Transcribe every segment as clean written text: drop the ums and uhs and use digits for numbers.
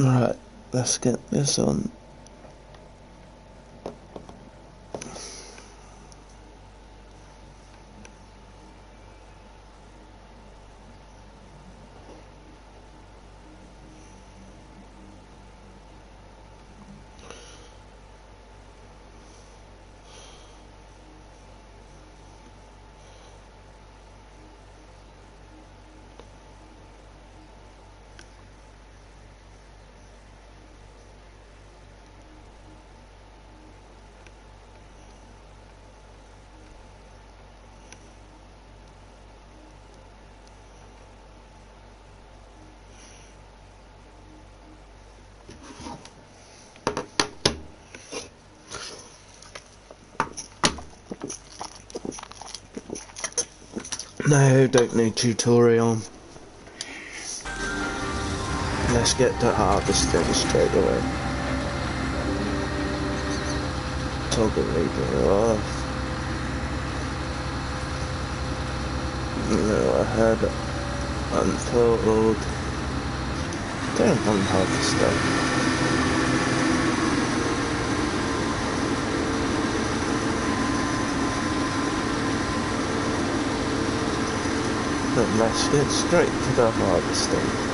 Right, let's get this on. No, don't need tutorial. Let's get to harvesting straight away. Toggle reaper off. No, I had unfold. Don't unharvester. Then let's get straight to the harvesting.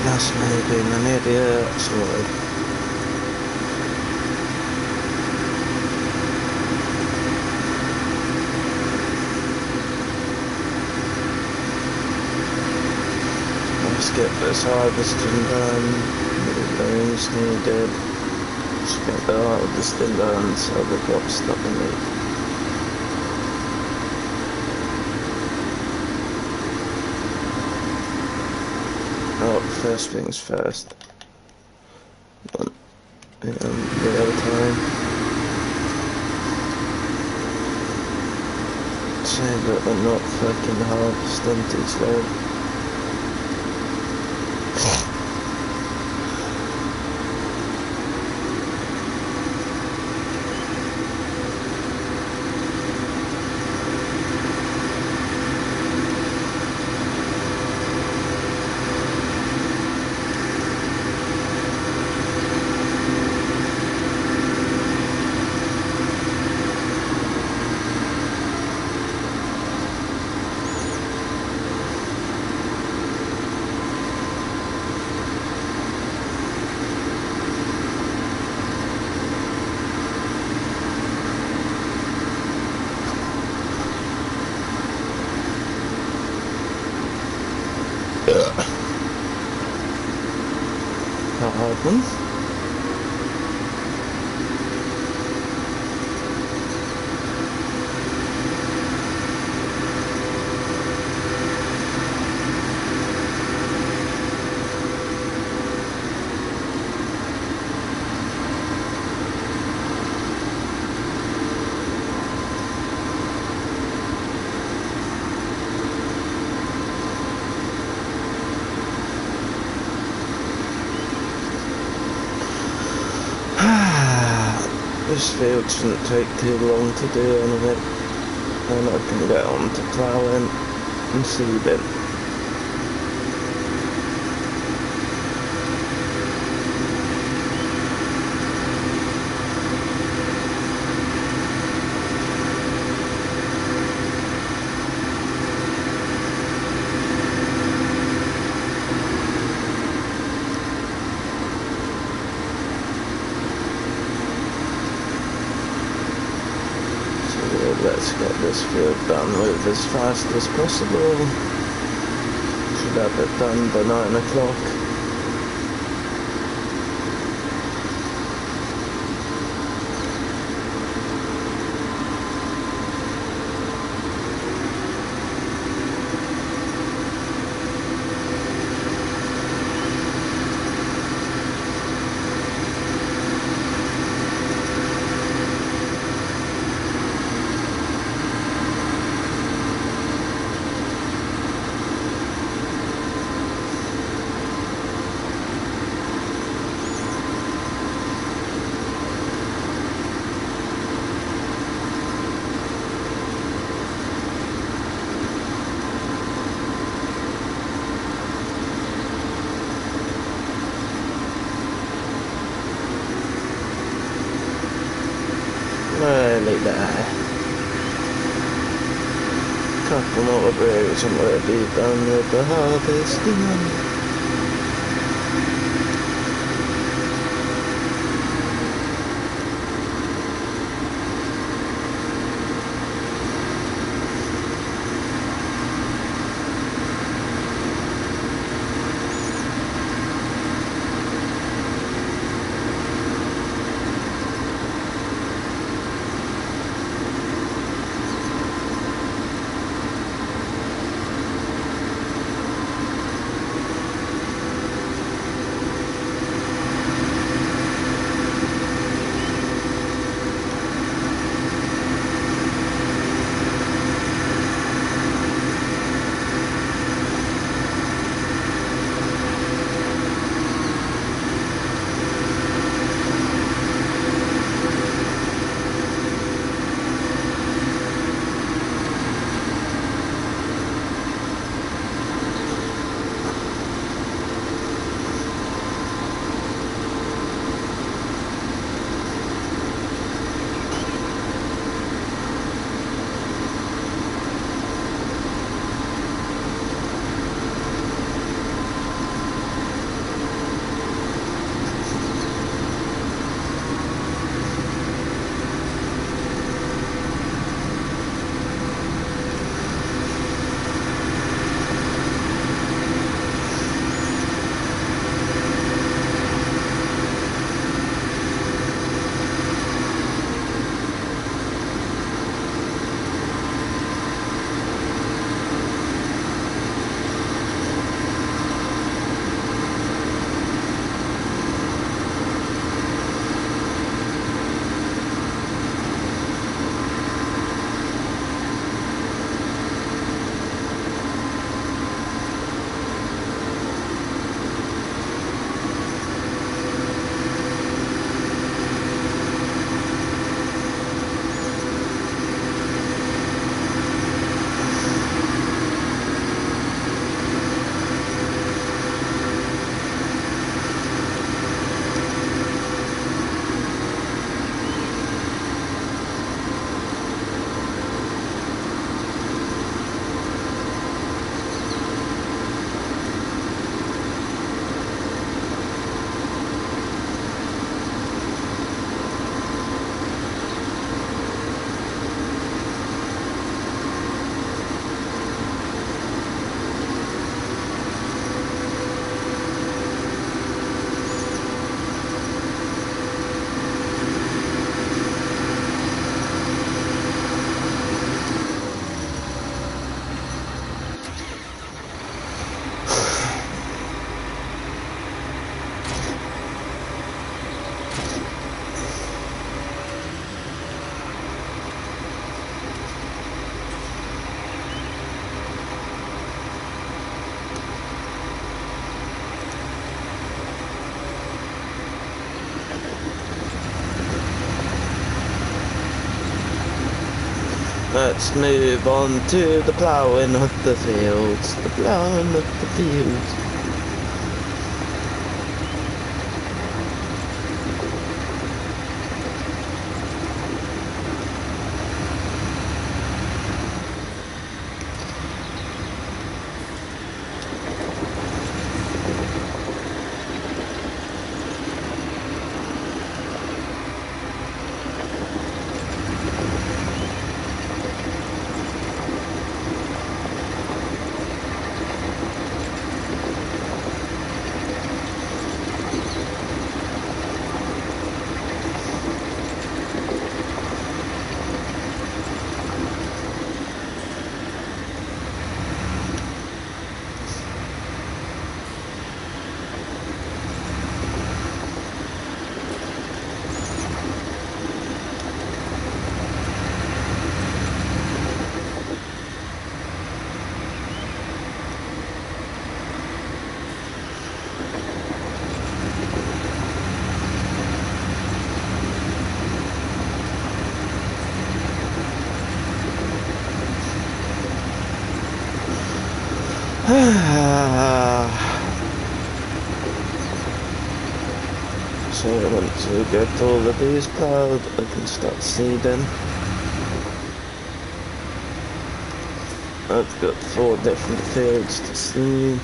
That's me being an idiot, sorry. Let's get this harvesting done. No loans needed. Let's get the harvesting done so we've got stuff in it. Oh, first things first. The other time. So that we're not fucking harvesting too slow. That happens. this field shouldn't take too long to do anything, and I can get on to ploughing and seeding. Let's get this field done with as fast as possible. Should have it done by 9 o'clock. Nearly there. Couple more rows and we'll be done with the harvesting. Let's move on to the ploughing of the fields. The ploughing of the fields. So once we get all of these ploughed, I can start seeding. I've got 4 different fields to seed.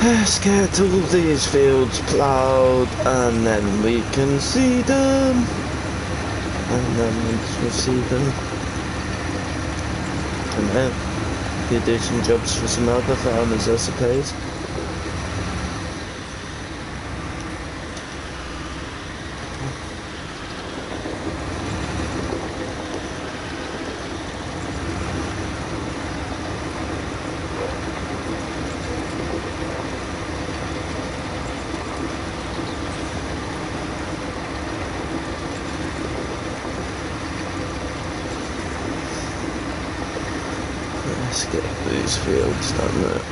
Let's get all these fields ploughed and then we can seed them. And then once we seed them, and then you do some jobs for some other farmers, I suppose. Let's get these fields done there.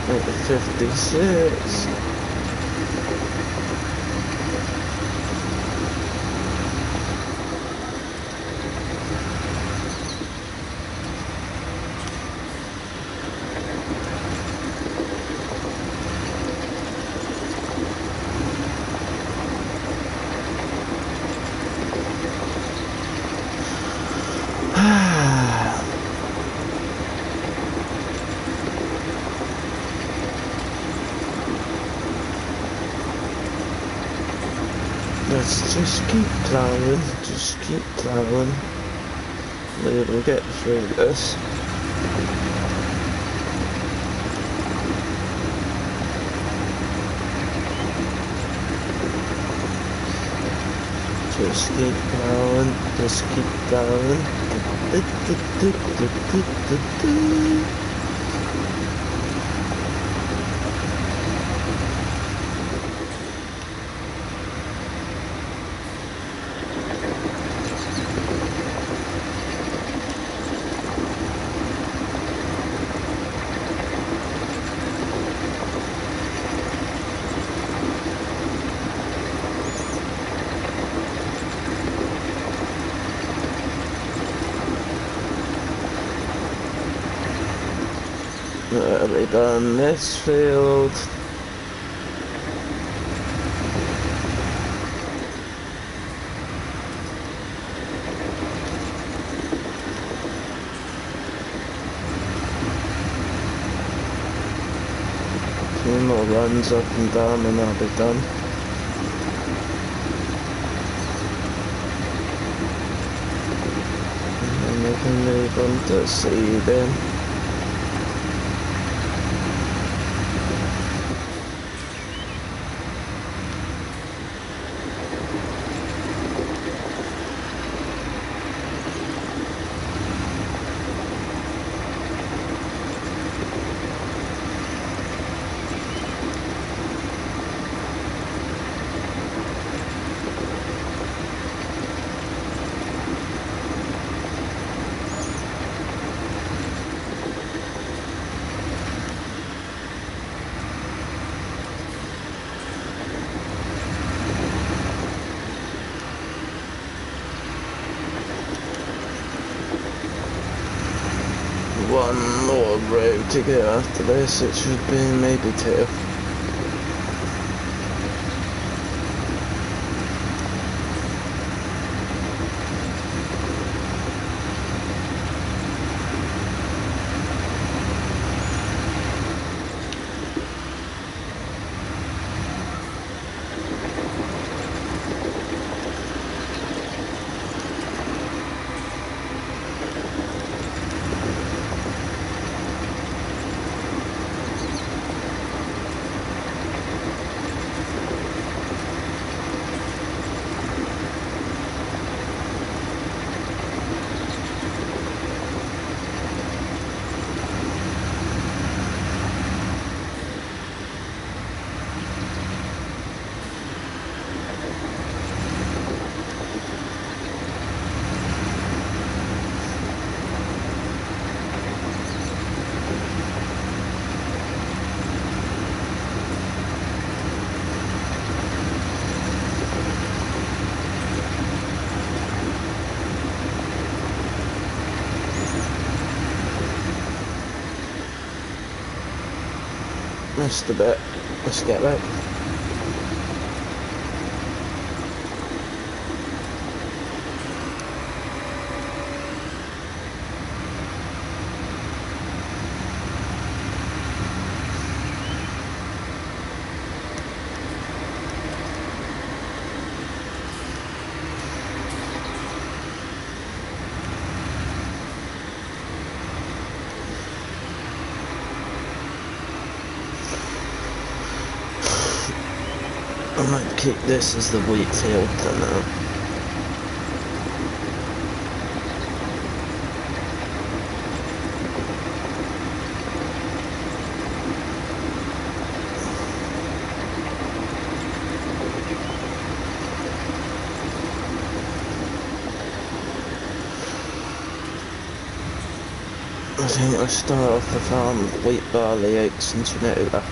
At 56. Let's just keep plowing, just keep plowing. We will get through this. Just keep plowing, just keep plowing. Nearly done this field. Few more runs up and down and I'll be done. And then we can move on to seeding. One more row to go after this, it should be maybe two. Missed a bit. Let's get back. I might keep this as the wheat field for now. I think I'll start off the farm with wheat, barley, oats and canola.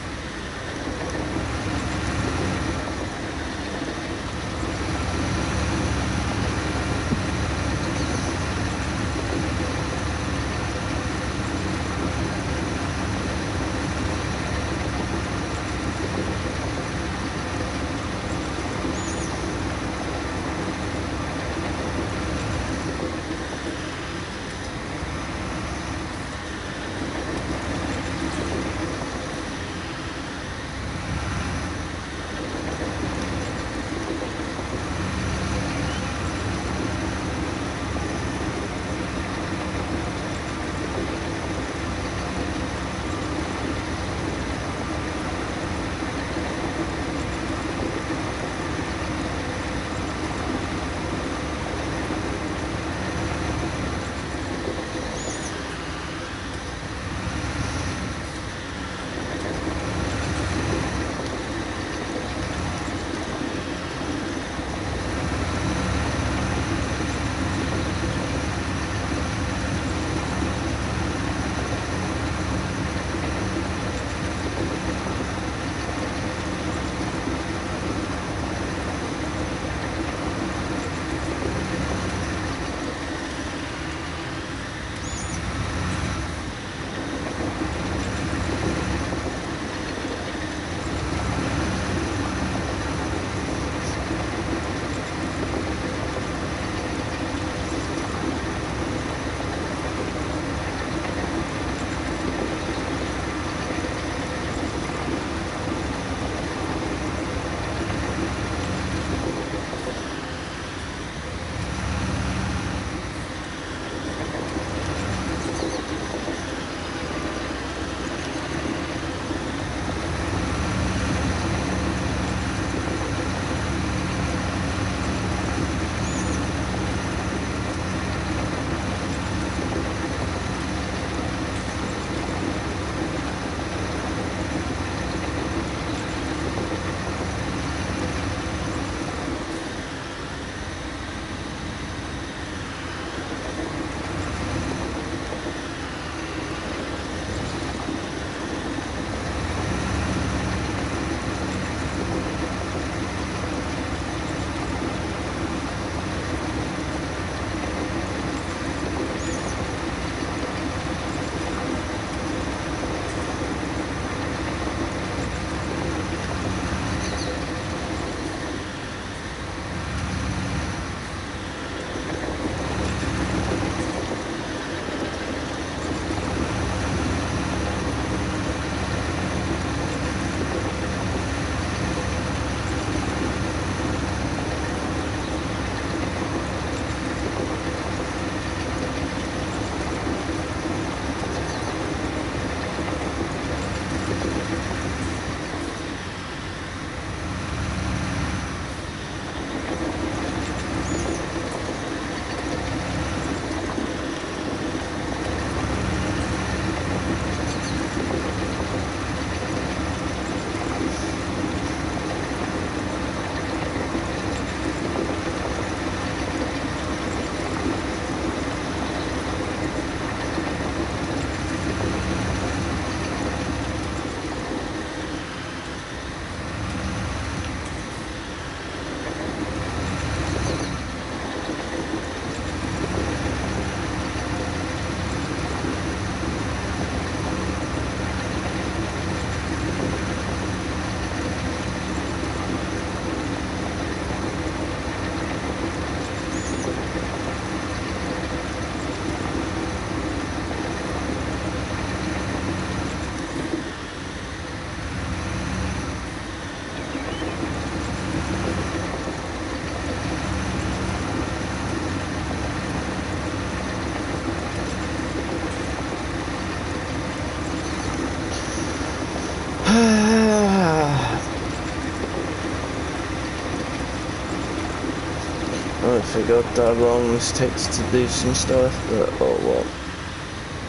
forgot how long this takes to do some stuff, but oh well.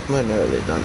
We're nearly done.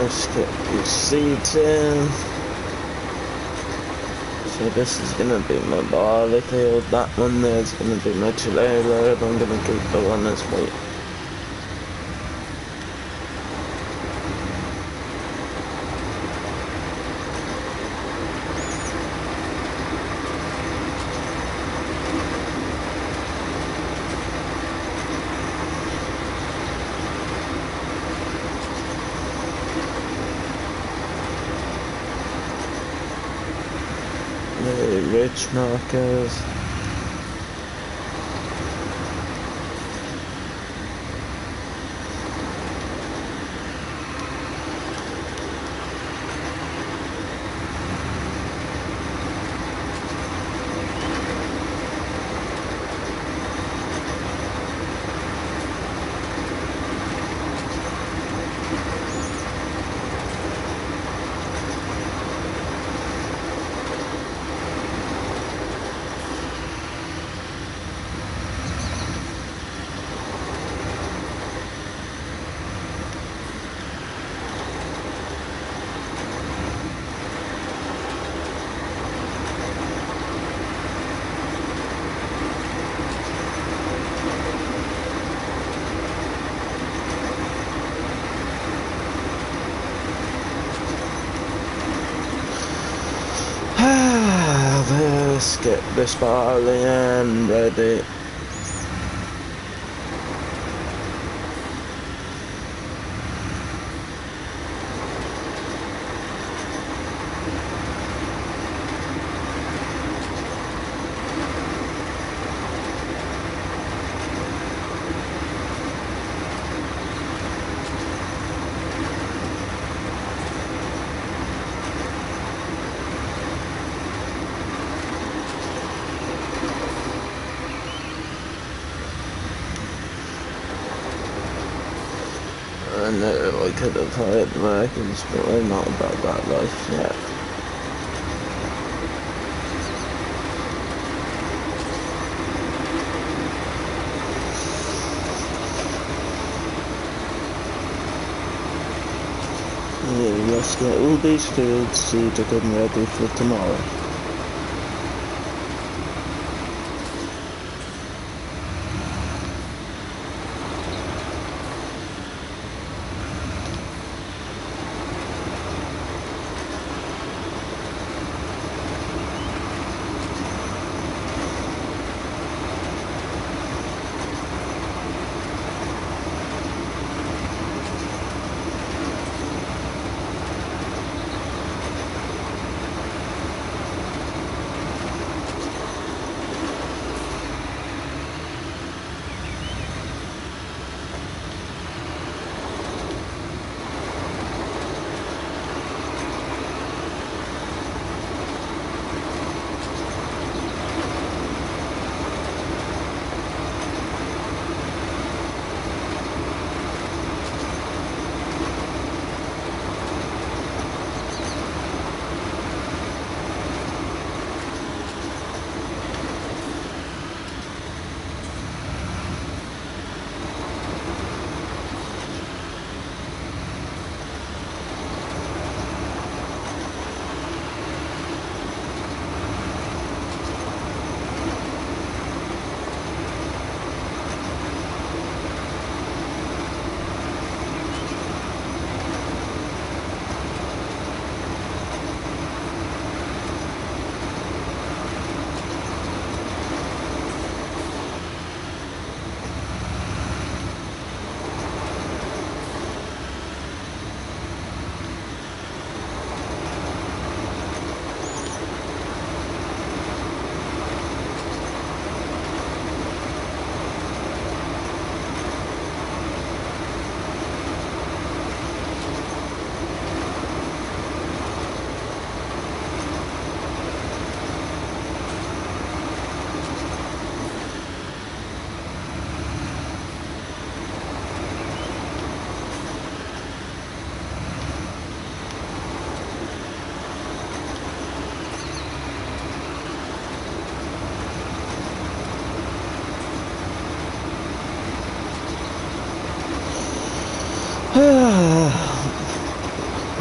Let's get these seats in. So this is gonna be my barley field. That one there's gonna be my trailer. I'm gonna keep the one that's white. Rich markers. get this barley and ready. I know I could have hired wagons, but I'm not about that life yet. Yeah, let's get all these fields seeded and ready for tomorrow.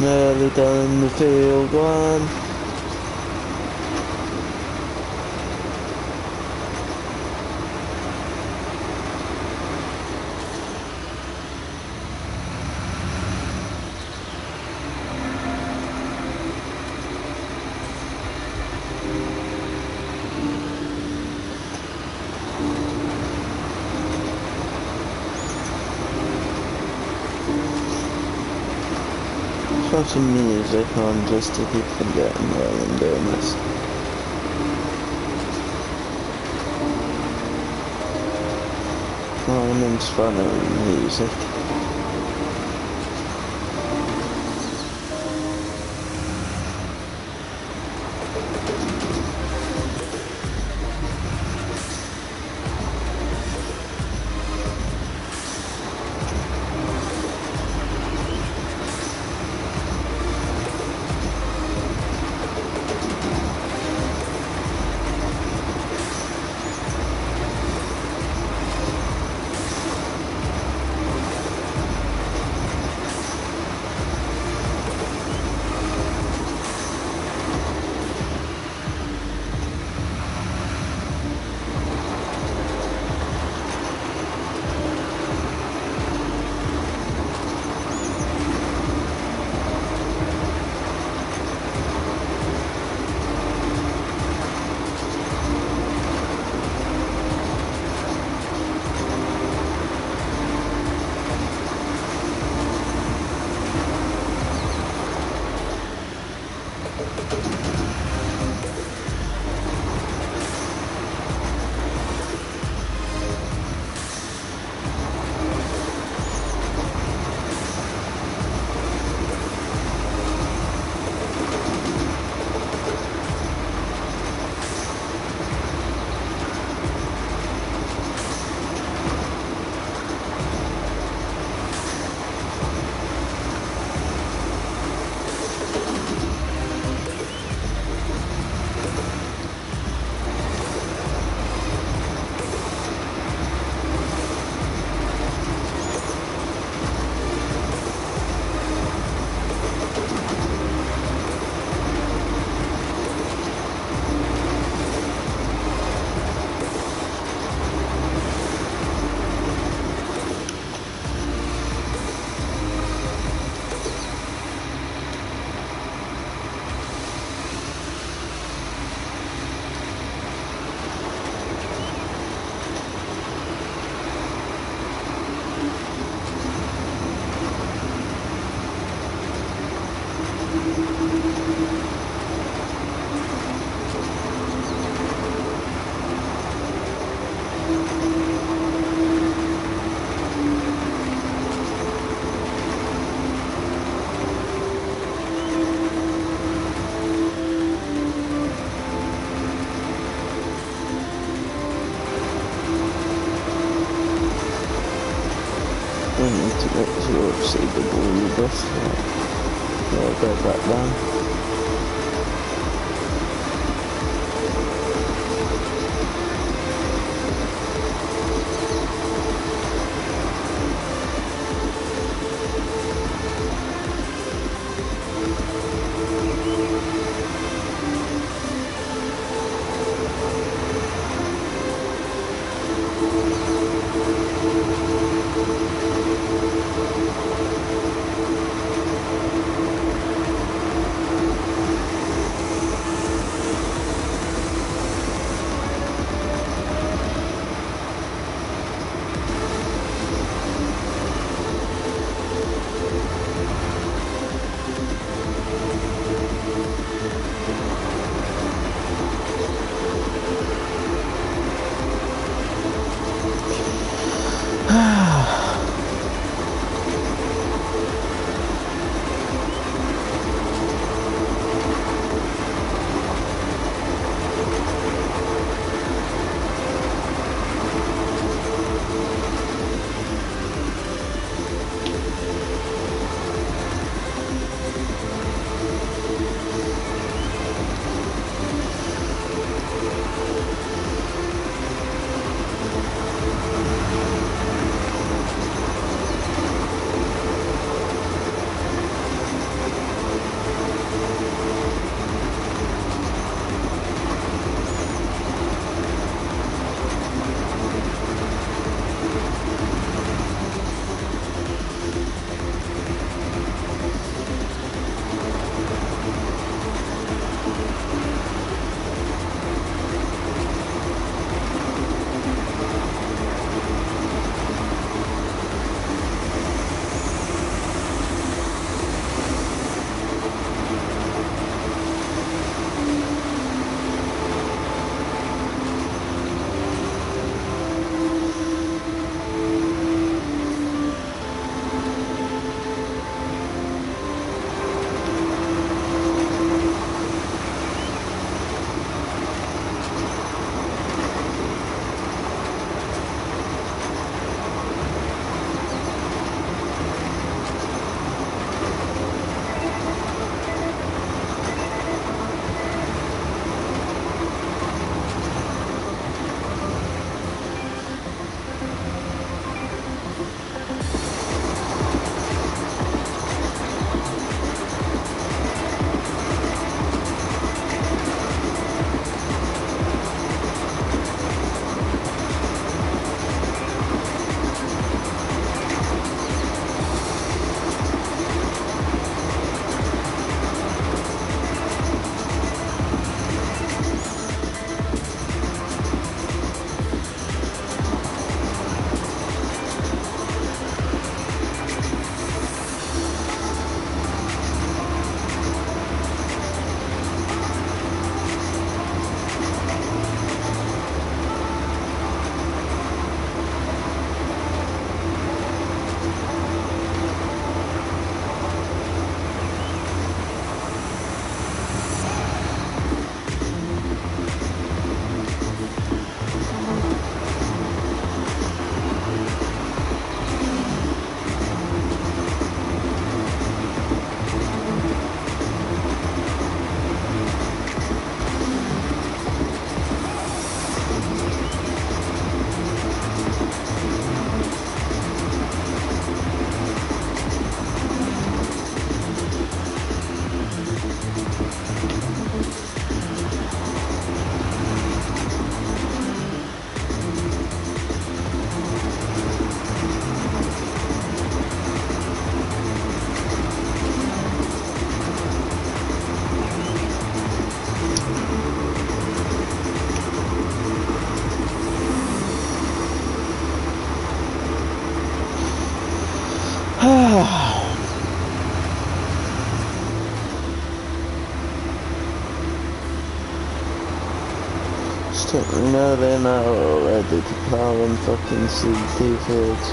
Nearly done the field one. Put some music on just to keep them getting while I'm doing this. Farming's fun and music. We need to make sure it's suitable with this. Yeah, go back down. No, they're not ready to plow and fucking CT fields.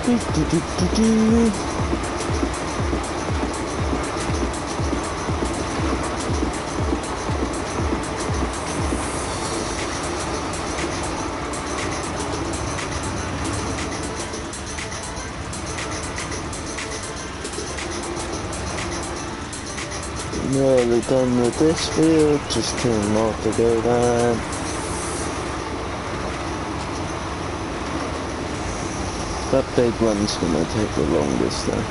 Nearly done with this field, just 2 more to go down. That big one's gonna take the longest though.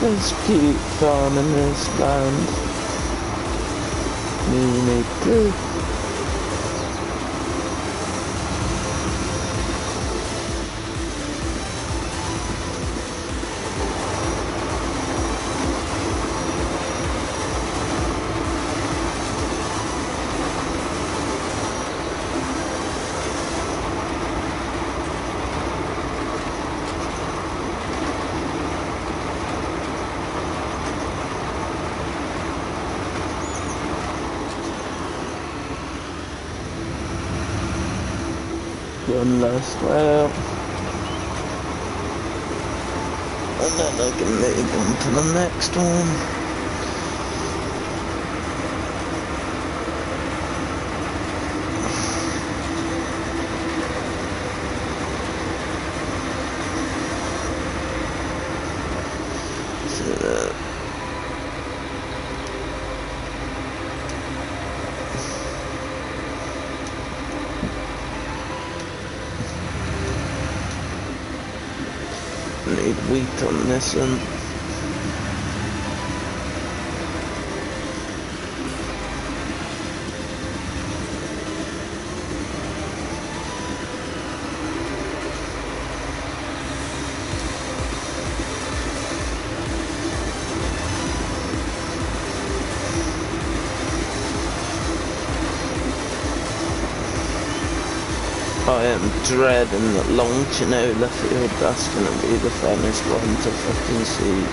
Let's keep farming this land. Me too. One last well, and then I can move on to the next one. Need wheat on this one. I am dreading that long Chinola field, that's going to be the funnest one to fucking see.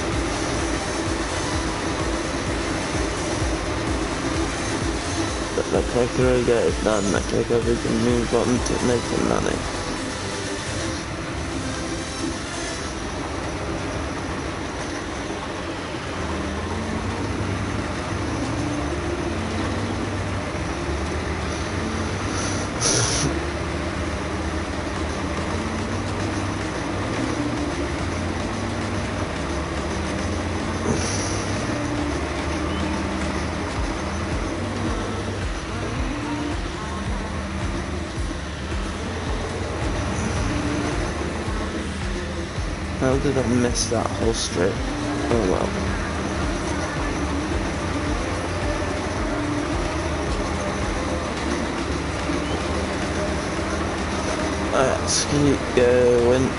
But the quicker I get it done, the quicker we can move on to making money. How did I miss that whole strip? Oh well. Let's keep going.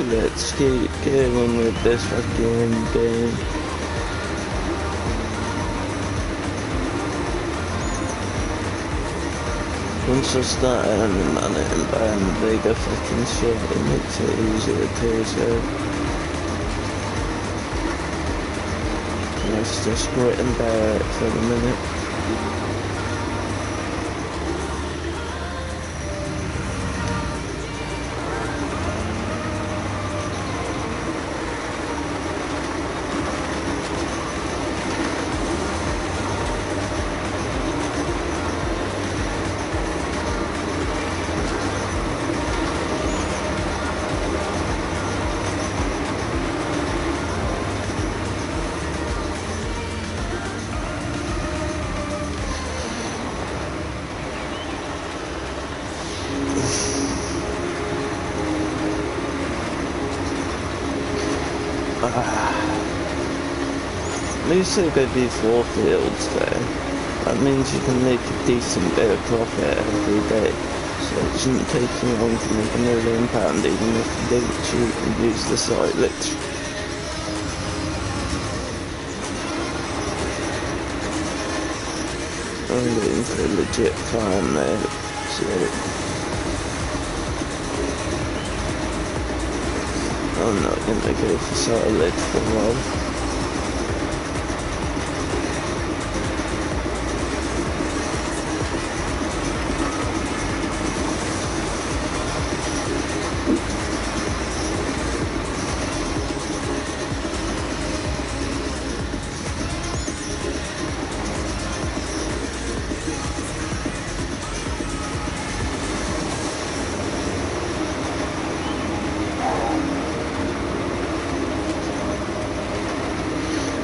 Let's keep going with this fucking game. Once I start earning money and buying the bigger fucking shit, it makes it easier too, so let's just grit and bear it for the minute. At least they're going to be 4 fields there. That means you can make a decent bit of profit every day. So it shouldn't take you long to make £1 million even if you don't cheat and use the silage. I'm going for a legit farm there, so I'm not going to go for silage for a while.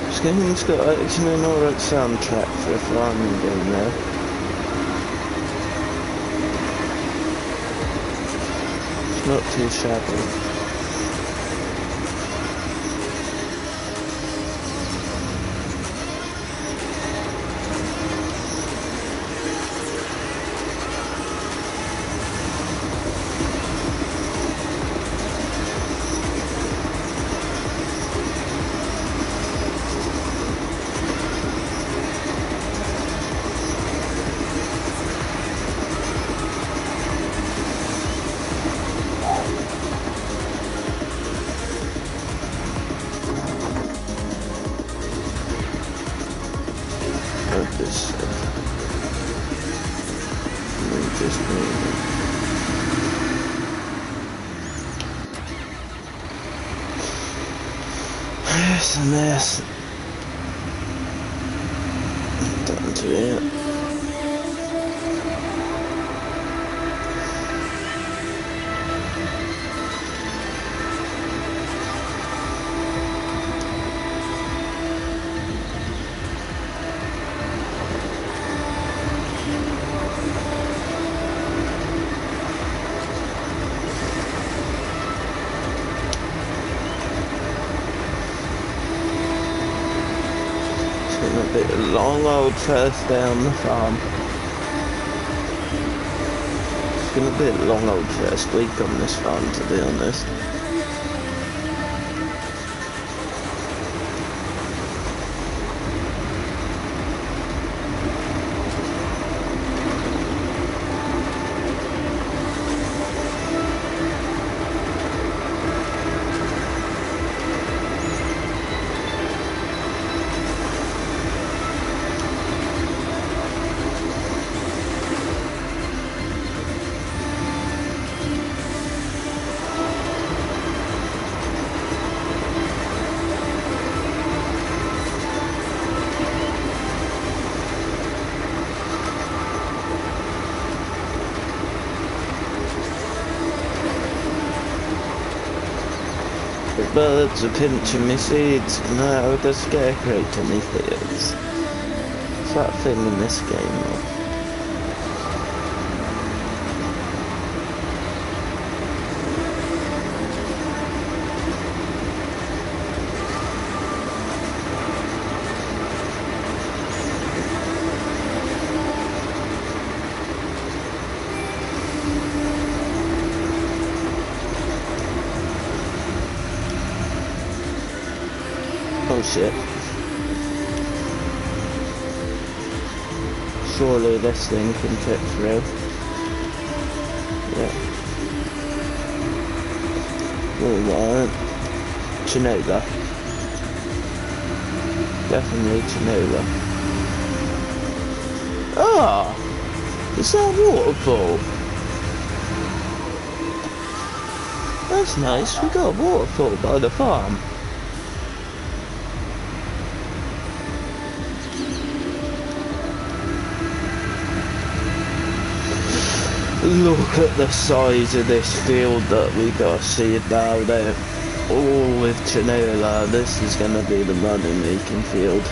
This game's got actually an alright soundtrack for a farming game there. It's not too shabby. Yes, and this down to it. A bit of long old first day on the farm. It's gonna be a long old first week on this farm, to be honest. The birds are pinching me seeds, and I have a scarecrow to me fields. It's that thing in this game. bullshit. Surely this thing can fit through. Yeah. Alright. Chinola. Definitely Chinola. Ah! Is that a waterfall? That's nice, we got a waterfall by the farm. Look at the size of this field that we got to see now there. All with Chinola, this is going to be the money making field.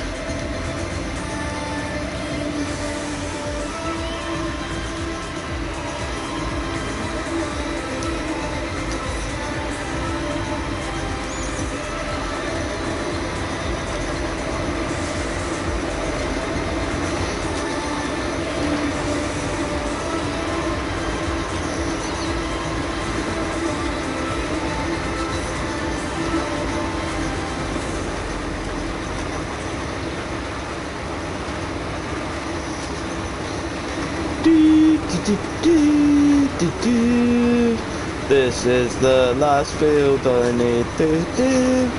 This is the last field I need to do,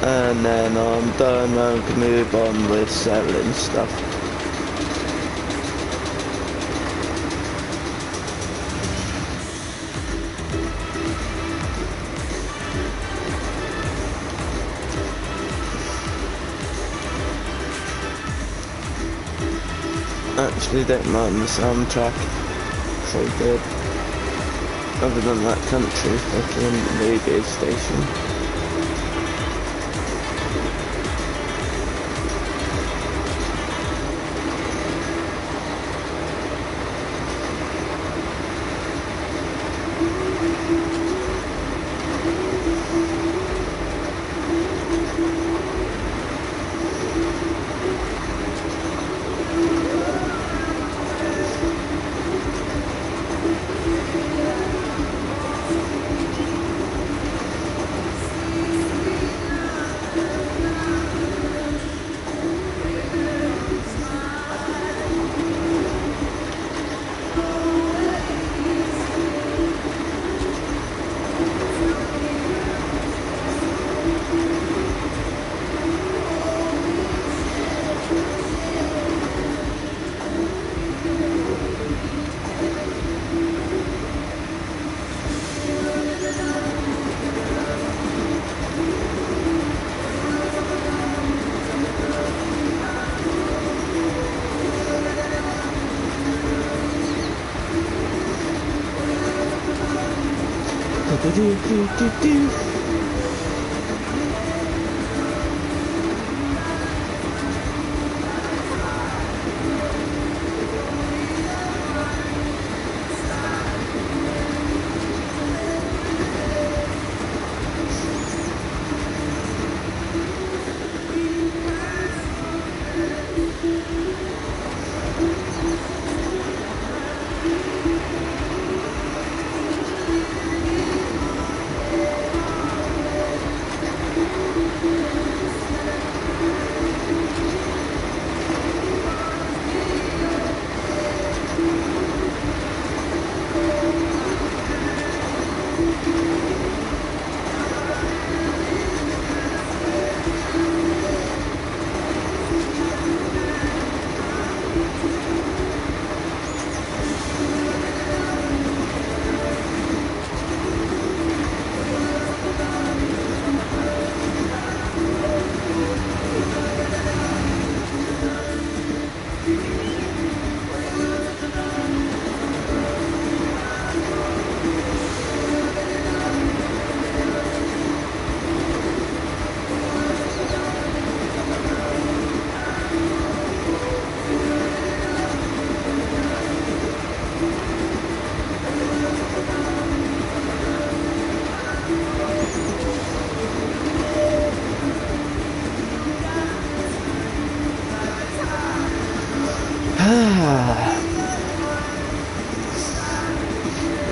and then I'm done. I can move on with selling stuff. Actually don't mind the soundtrack, so good. Other than that country fucking radio station.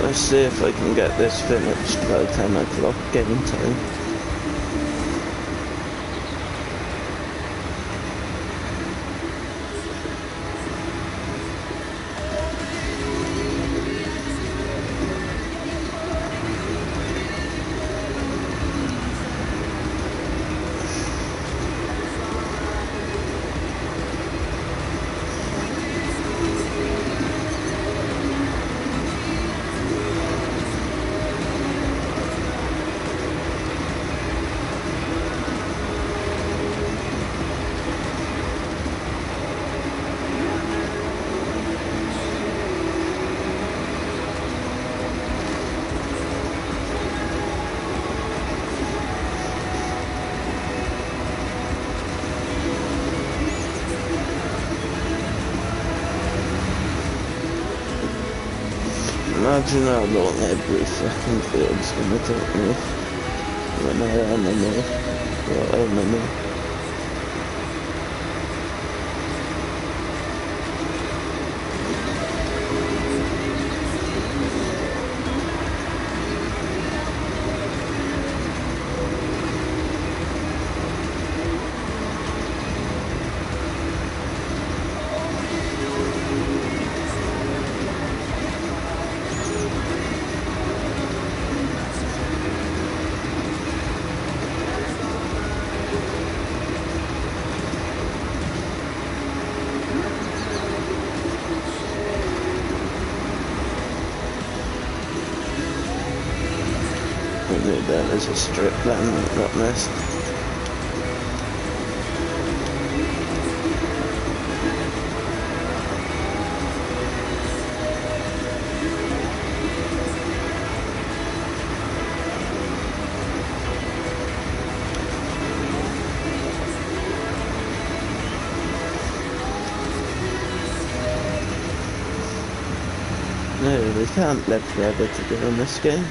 Let's see if I can get this finished by 10 o'clock game time. Imagine how long every fucking field's gonna take me when I enemy or enemy. There's a strip land that got missed. No, we can't live forever together in this game.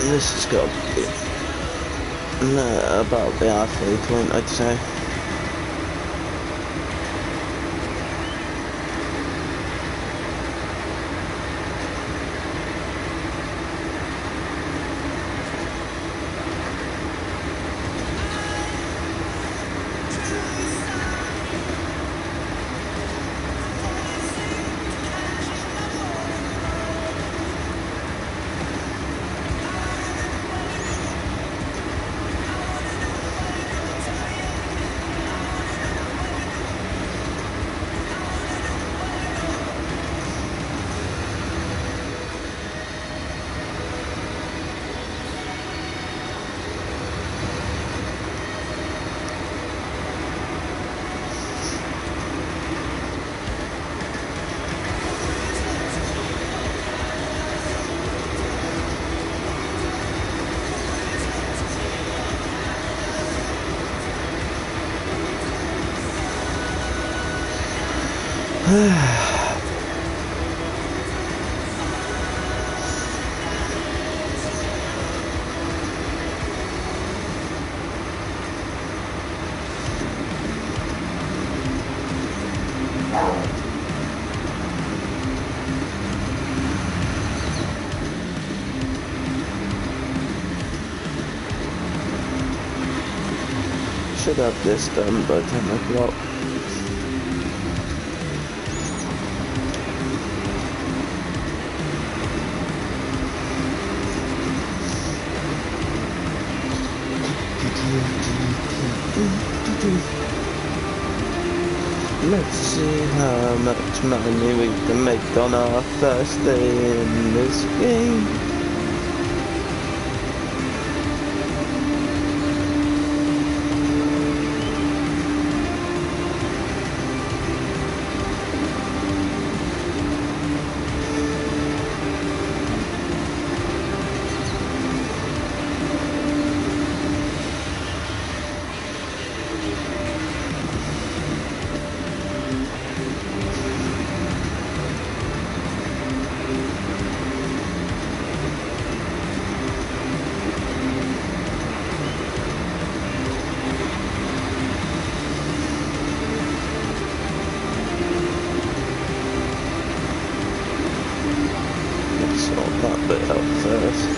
This has got to be about the halfway point, I'd say. Should have this done by 10 o'clock. Let's see how much money we can make on our first day in this game. That bit up first.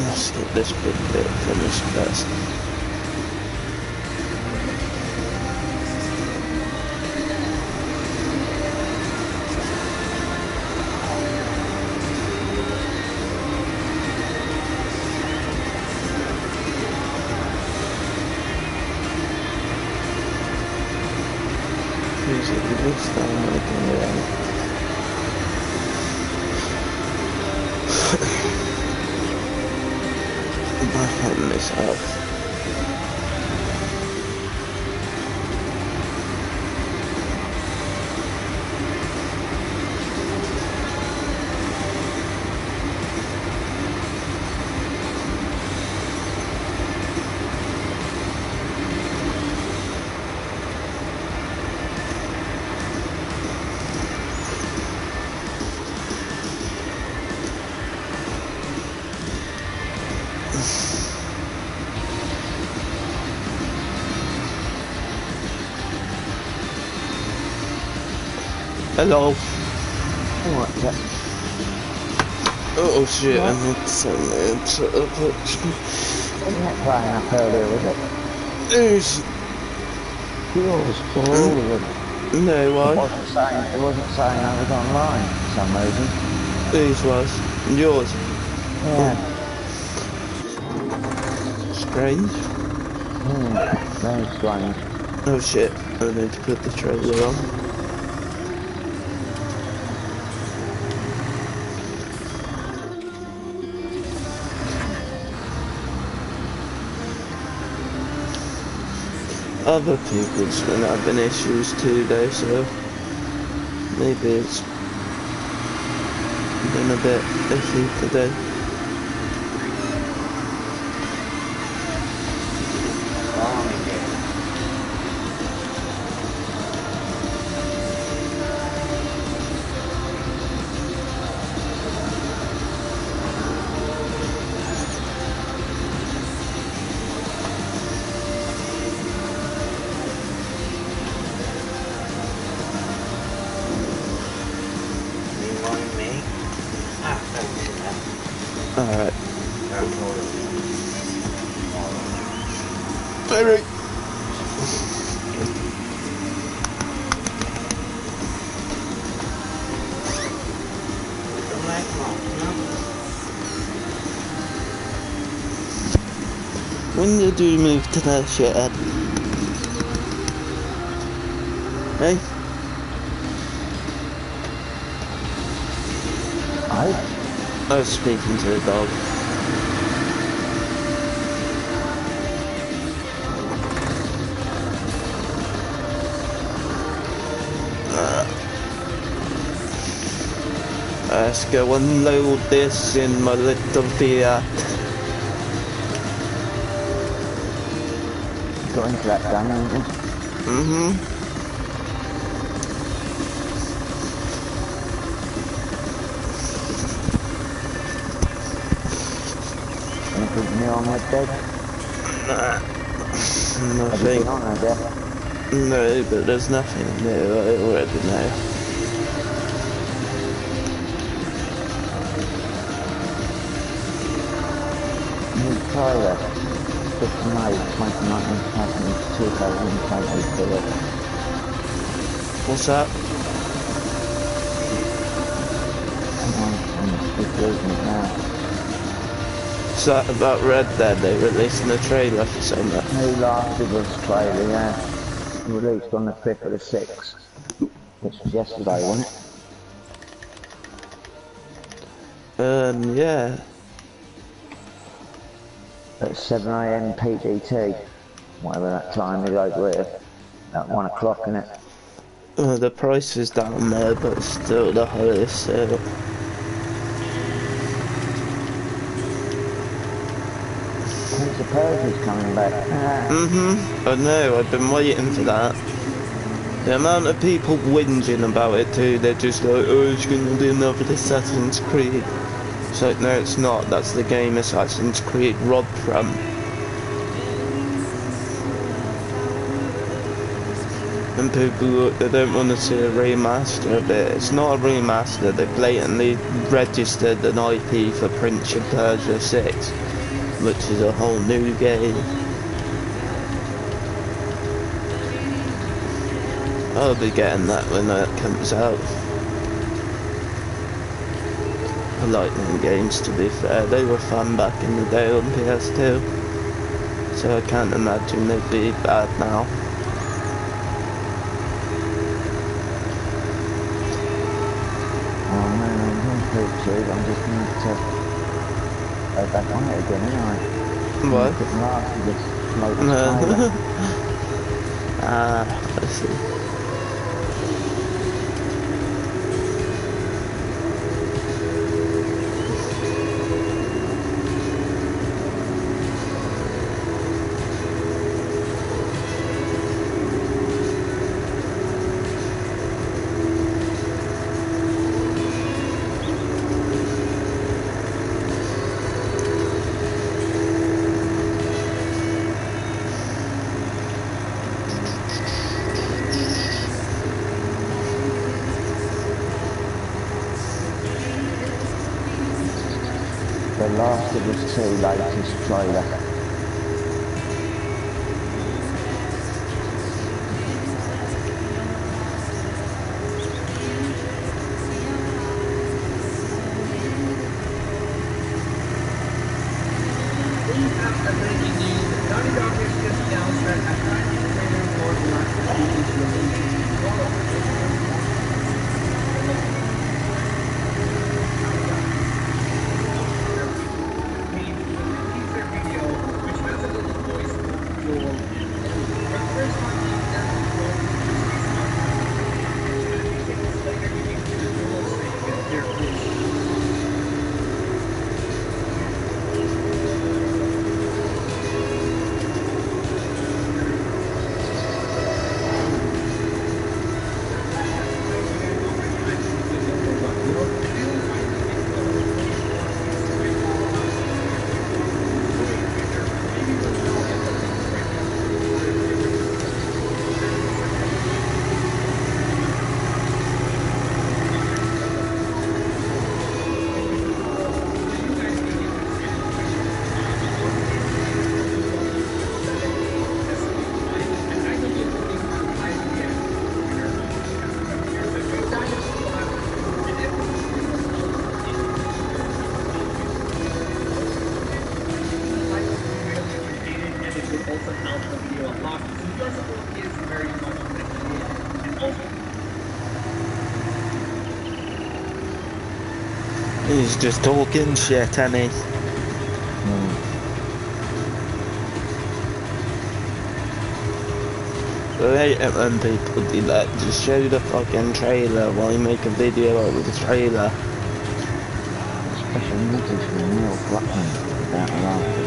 Let's get this big bit finished first. This time I can back on this up. Hello. What? Oh shit, What? I need to send it to a picture. Wasn't it flying up earlier, was it? Who's... Yours, or all of them? No, It why? wasn't saying I was online for some reason. Whose was? Yours? Yeah. Strange. Very strange. Oh shit, I need to put the trailer on. Other people's been having issues too though, so maybe it's been a bit iffy today. Alright. Alright. When did you move to that shit, Ed? Hey? I was speaking to the dog. Let's go and load this in my little Fiat. Got into that gun, haven't you? Mm-hmm. Anything new on Red Dead? Nah. Have you been Nothing. on Red Dead? No, but there's nothing new, I already know. New trailer. 5th of May 2019, 2022. What's that? I'm just losing it now. Is that about Red Dead? They releasing a trailer for something. New Last of Us trailer, yeah. Released on the 5th of the 6th. Which was yesterday, wasn't it? Yeah. At 7 AM PGT. Whatever that time is over here. At 1 o'clock, innit? The price is down there, but it's still the highest sale. Prince of Persia's coming back. I know, I've been waiting for that. The amount of people whinging about it too, they're just like, oh, it's gonna be another Assassin's Creed. It's like, no it's not, that's the game Assassin's Creed robbed from. And people, they don't want to see a remaster of it. It's not a remaster, they blatantly registered an IP for Prince of Persia 6. which is a whole new game. I'll be getting that when that comes out. I like them games, to be fair. They were fun back in the day on PS2. So I can't imagine they'd be bad now. Oh man, I'm on YouTube. I'm just going to go back on it again, ain't I? What? Couldn't last with this loaded trailer. Ah, I see. The Last of Us 2 latest trailer. He's just talking shit, ain't he? I hate it when people do that. Just show the fucking trailer while you make a video out of the trailer. Special message from Neil Blackman about the Last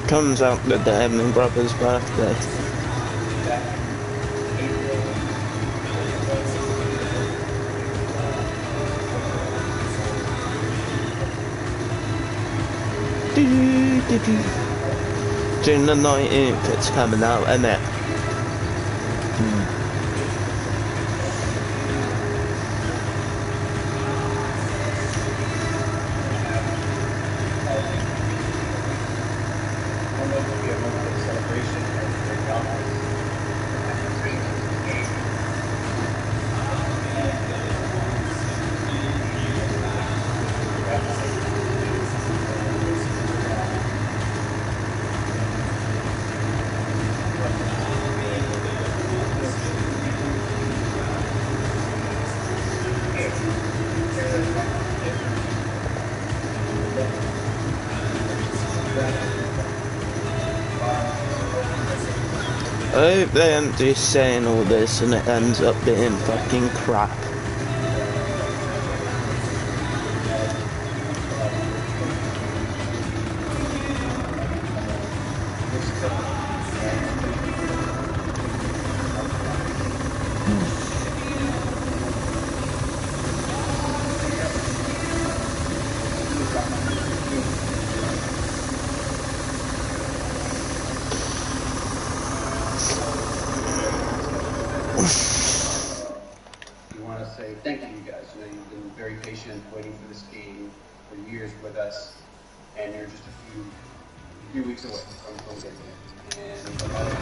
Comes out the day of my brother's birthday. June the 19th it's coming out, isn't it? I hope they aren't just saying all this and it ends up being fucking crap. we want to say thank you, you guys. You know, you've been very patient waiting for this game for years with us, and you're just a few weeks away from getting it. And a lot of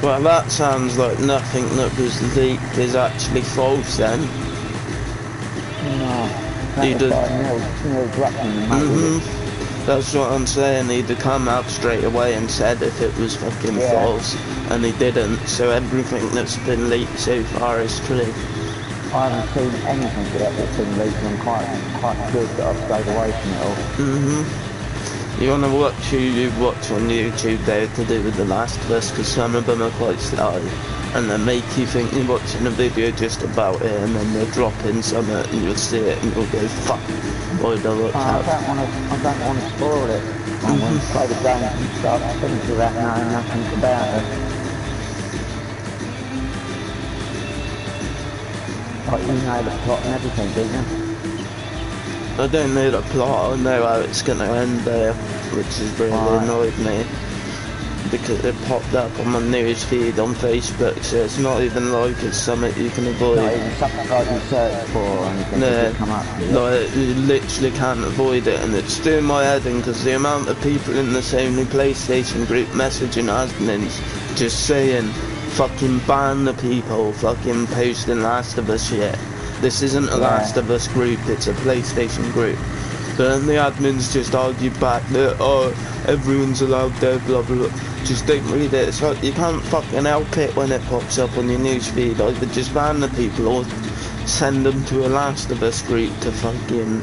Well, that sounds like nothing that was leaked is actually false then. No. He did. Mm-hmm. That's what I'm saying. He'd have come out straight away and said if it was fucking false, and he didn't. So everything that's been leaked so far is true. I haven't seen anything that's been leaked, and I'm quite good that I've stayed away from it all. You want to watch who you watch on YouTube there to do with The Last of Us, because some of them are quite slow, and they make you think you're watching a video just about it, and then they're dropping something and you'll see it and you'll go, fuck, why do I look I don't want to spoil it. I want to play the game from start to finish without knowing nothing about it. Like, you know the plot and everything, don't you? I don't know the plot, I know how it's going to end there, which has really annoyed me, because it popped up on my news feed on Facebook, so it's not even like it's something you can avoid. Not even something like you search for or anything, just come up with it. Like, you literally can't avoid it, and it's doing my head in, because the amount of people in the Sony PlayStation group messaging admins just saying, fucking ban the people fucking posting Last of Us shit. This isn't a Last of Us group, it's a PlayStation group. But then the admins just argue back that, oh, everyone's allowed there, blah blah blah. Just don't read it. It's like, you can't fucking help it when it pops up on your newsfeed. Either just ban the people or send them to a Last of Us group to fucking...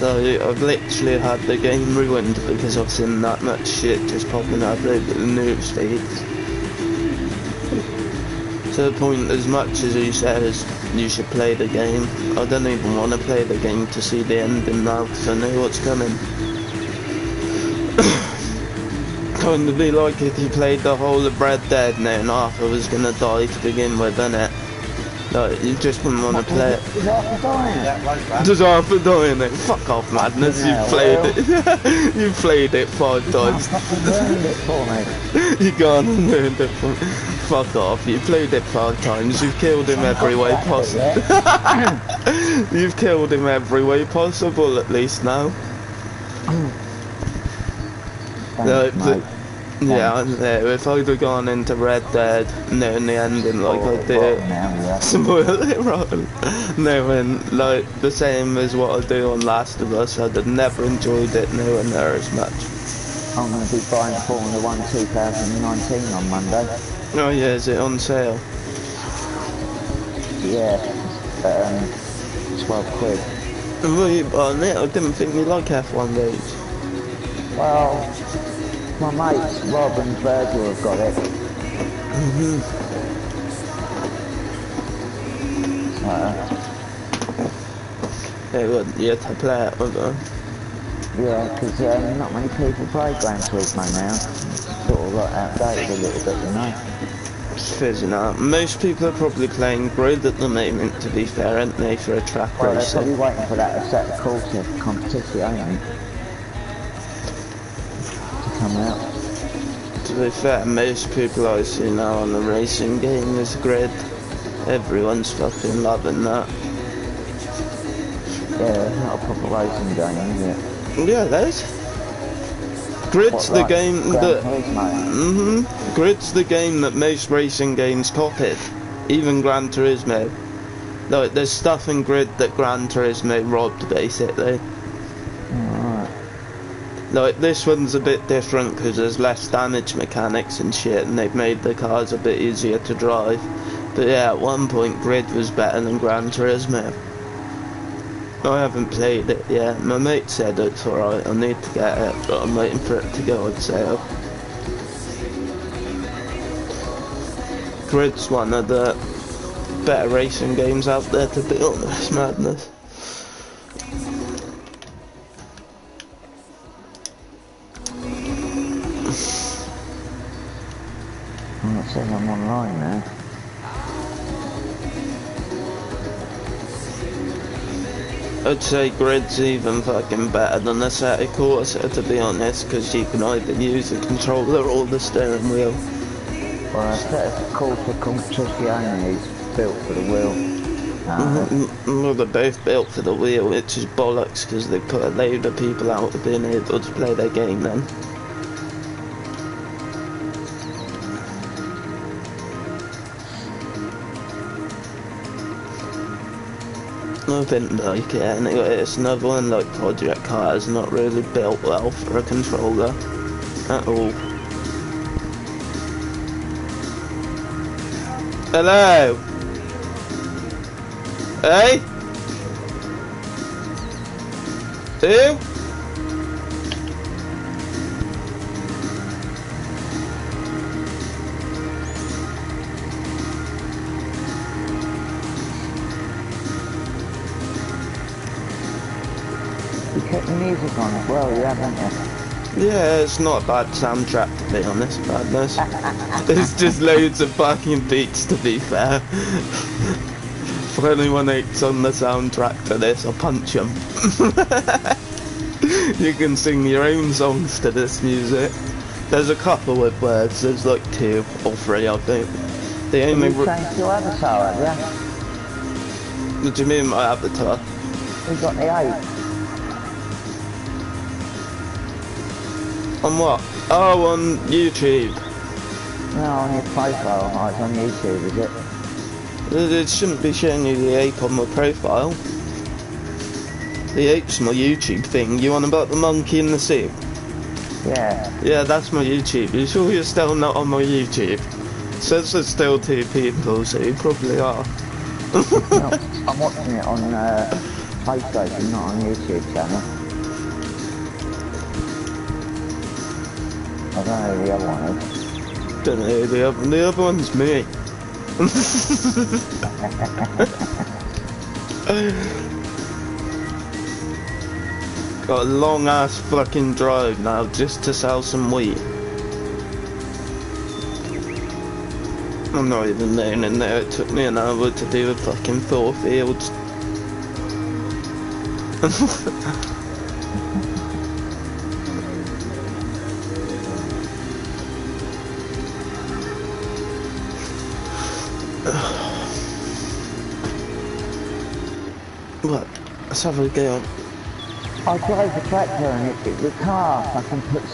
I've literally had the game ruined because I've seen that much shit just popping up over the newsfeeds. To the point, as much as he says you should play the game, I don't even want to play the game to see the ending now, because I know what's coming. Kind of be like if you played the whole of Red Dead knowing Arthur was going to die to begin with, innit? Like, you just wouldn't want to play it. Does Arthur die in it? Does Arthur die in it? Fuck off, madness, you've played it. You've played it 5 times. You ruined it for me. You gone and ruined it for me. Fuck off, you played it 5 times, you've killed him every way possible. You've killed him every way possible at least now. Thanks, mate. Yeah, I know, if I'd have gone into Red Dead knowing the ending like I did, spoil it rotten, knowing like the same as what I do on Last of Us, I'd have never enjoyed it nowhere near as much. I'm going to be buying Formula 1 2019 on Monday. Oh yeah, is it on sale? Yeah, 12 quid. What are you buying it? I didn't think you like F1 games. Well, my mates Rob and Virgil have got it. They want you to play it with them. Yeah, because not many people play Gran Turismo now. It's sort of like outdated a little bit, you know. It's fizzing out. Most people are probably playing Grid at the moment, to be fair, aren't they, for a track Well, they're racing. probably waiting for that set of course of competition, ain't they? To come out. To be fair, most people I see now on the racing game is Grid. Everyone's fucking loving that. Yeah, it's not a proper racing game, is it? Yeah, there's. Grid's the game that. Grid's the game that most racing games copied, even Gran Turismo. Like, there's stuff in Grid that Gran Turismo robbed, basically. Alright. Like, this one's a bit different because there's less damage mechanics and shit, and they've made the cars a bit easier to drive. But yeah, at one point Grid was better than Gran Turismo. I haven't played it yet. My mate said it's alright, I need to get it, but I'm waiting for it to go on sale. Grid's one of the better racing games out there, to be honest, madness. Well, it says I'm online now. I'd say Grid's even fucking better than the Assetto Corsa, to be honest, because you can either use the controller or the steering wheel. Well, Assetto Corsa Competizione is built for the wheel. Well, they're both built for the wheel, which is bollocks, because they put a load of people out of being able to play their game then. I didn't like it anyway. It's another one like Project Cars, not really built well for a controller at all. Hello? Hey? Who? You kept the music on as well, you haven't you? Yeah, it's not a bad soundtrack, to be honest, madness. It's just loads of fucking beats, to be fair. If anyone hates on the soundtrack to this, I'll punch them. You can sing your own songs to this music. There's a couple with words, there's like 2 or 3, I think. The only... You changed your avatar, have you? What do you mean, my avatar? You got the 8. On what? Oh, on YouTube. No, on your profile. Oh, it's on YouTube, is it? It shouldn't be showing you the ape on my profile. The ape's my YouTube thing. You on about the monkey in the suit? Yeah. Yeah, that's my YouTube. You sure you're still not on my YouTube? It says there's still 2 people, so you probably are. No, I'm watching it on PlayStation, not on YouTube channel. I don't know who the other one is. Don't know who the other one's me. Got a long ass fucking drive now just to sell some wheat. I'm not even learning there, it took me an hour to do the fucking 4 fields. What? Let's have a go. I drove the tractor and the car fucking makes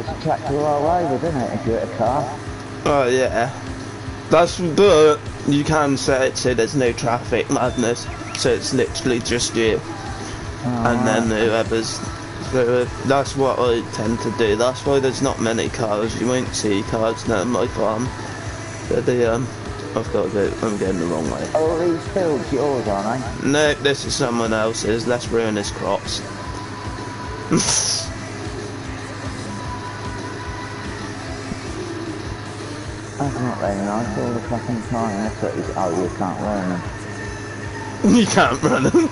the tractor roll over, doesn't it, if you're at a car? Oh yeah. But you can set it so there's no traffic, madness. So it's literally just you. And then whoever's... That's what I tend to do. That's why there's not many cars. You won't see cars near my farm. But I've got to go, I'm going the wrong way. Oh, these fields yours, aren't they? No, this is someone else's. Let's ruin his crops. That's not very nice, all the fucking time. That's what oh, you can't run them. You can't run him.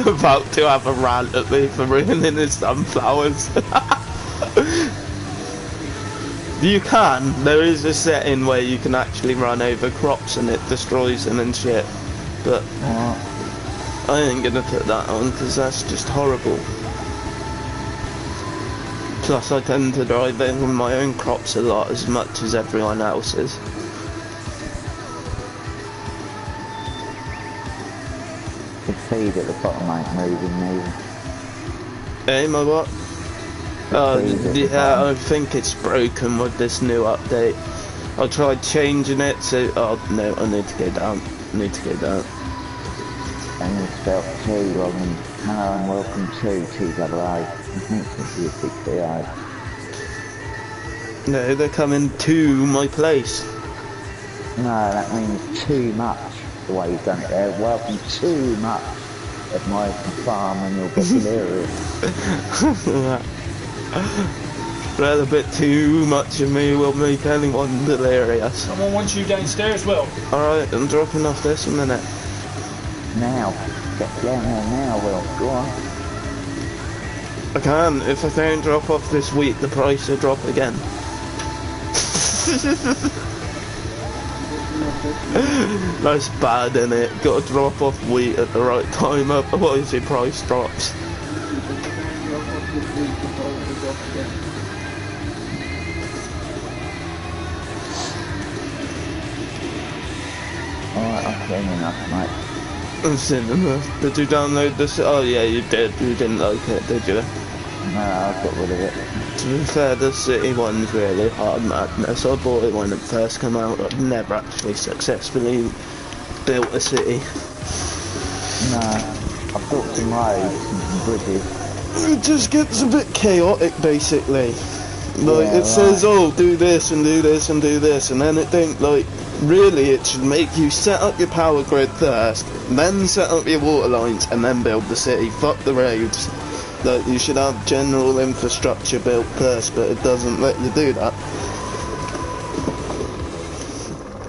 About to have a rant at me for ruining his sunflowers. You can. There is a setting where you can actually run over crops and it destroys them and shit. But I ain't gonna put that on because that's just horrible. Plus I tend to drive over my own crops a lot as much as everyone else's. The feed at the bottom ain't moving neither. Hey, my what? Yeah, I think it's broken with this new update. I tried changing it to... Oh, no, I need to go down. And it's spelled 2 rather than hello and welcome to TAA. I think it's a big No, they're coming to my place. No, that means too much, the way you've done it there. Welcome too much of my farm and you'll get delirious. Well, a bit too much of me will make anyone delirious. Someone wants you downstairs, Will. Alright, I'm dropping off this a minute. Now, get down there now, Will. Go on. I can. If I don't drop off this week, the price will drop again. That's bad, innit? Gotta drop off wheat at the right time, otherwise your price drops. Alright, I've seen enough, mate. I've seen enough. Did you download this? Oh yeah, you did. You didn't like it, did you? No, I've got rid of it. To be fair, the city one's really hard madness. I bought it when it first came out. I've never actually successfully built a city. No, I've built some roads and some bridges. It just gets a bit chaotic, basically. Like, Yeah, it says, oh, do this and do this and do this, and then it don't, like, really it should make you set up your power grid first, then set up your water lines, and then build the city. Fuck the roads. Like, you should have general infrastructure built first, but it doesn't let you do that.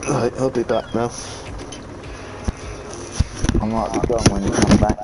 Right, I'll be back now. I might be gone when you come back.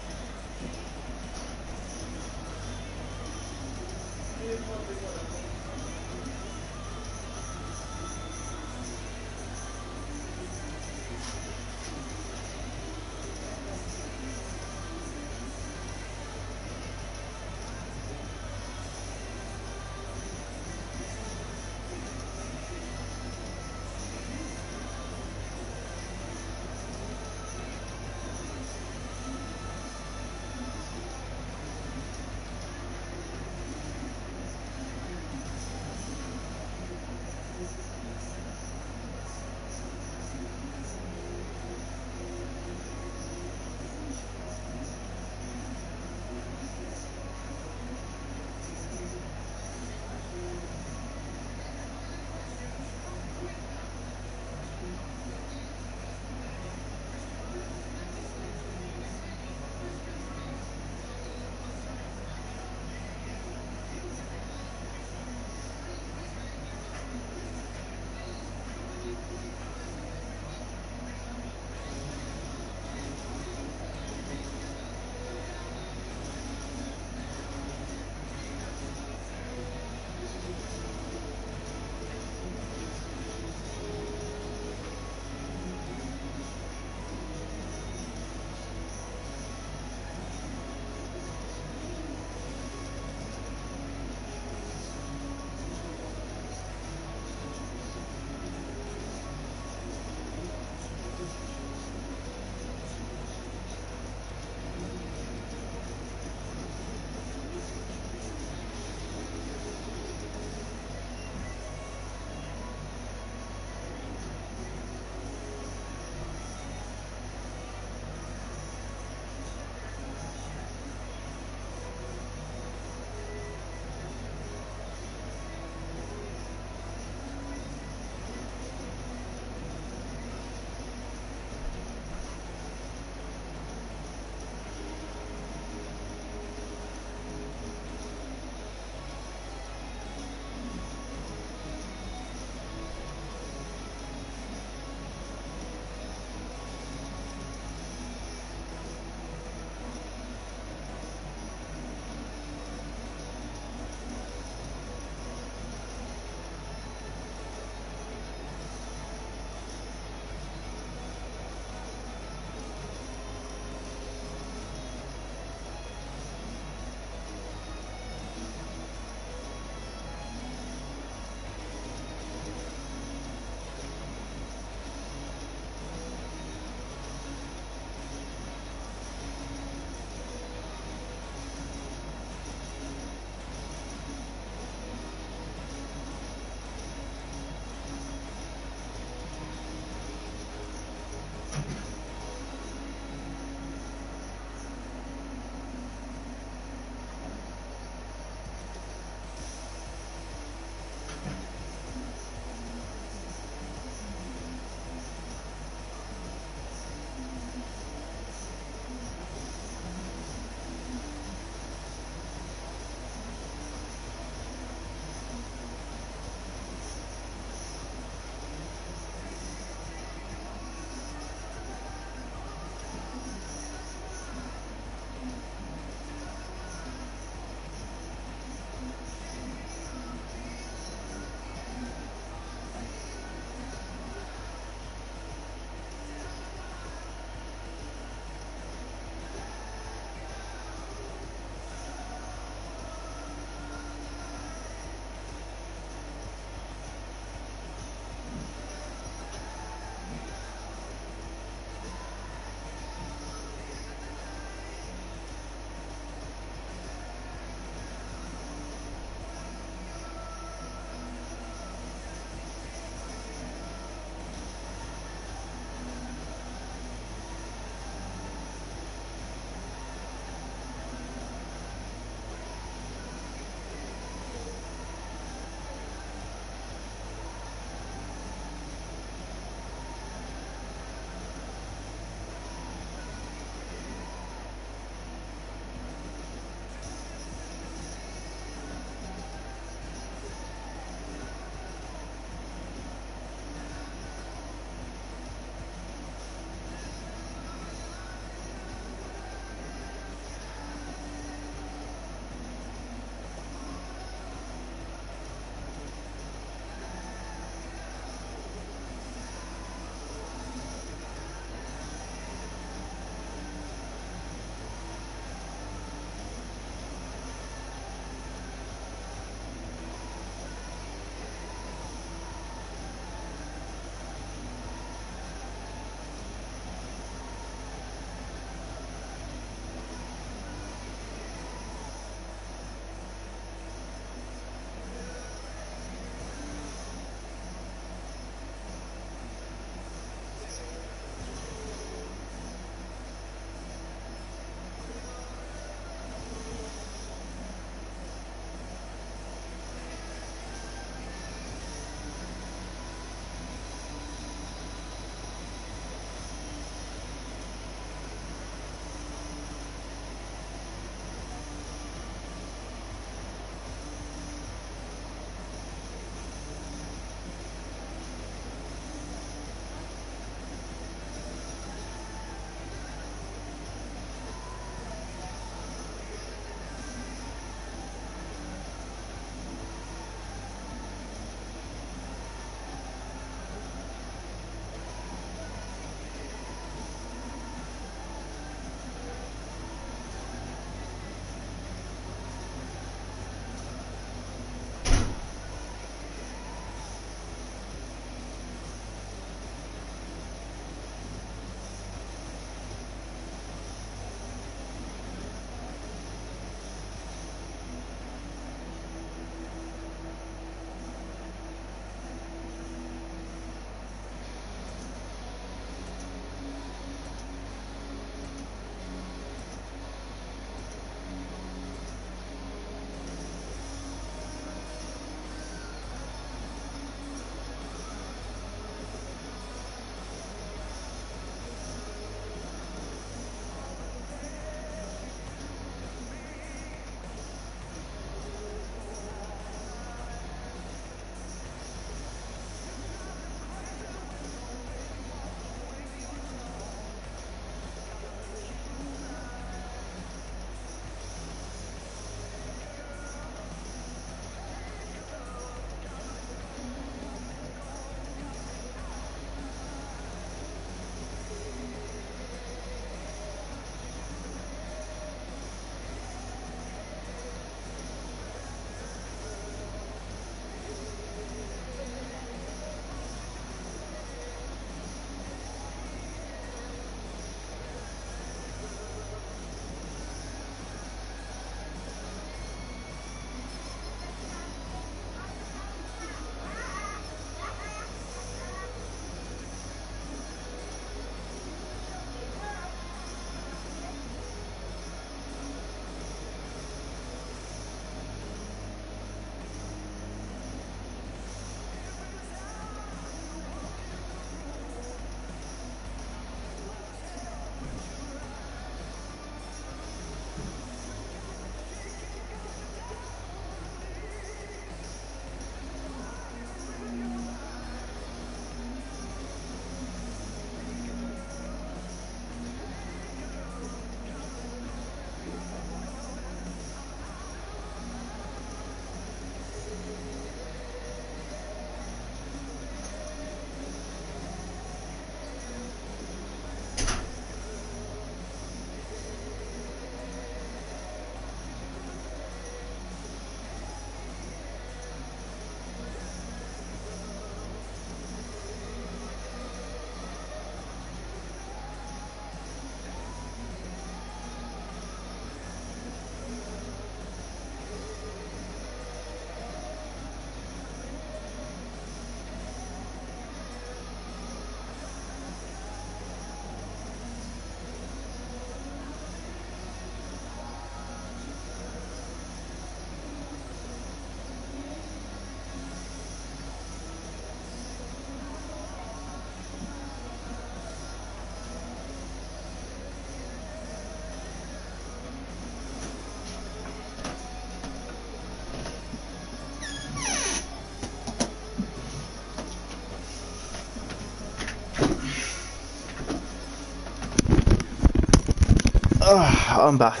I'm back.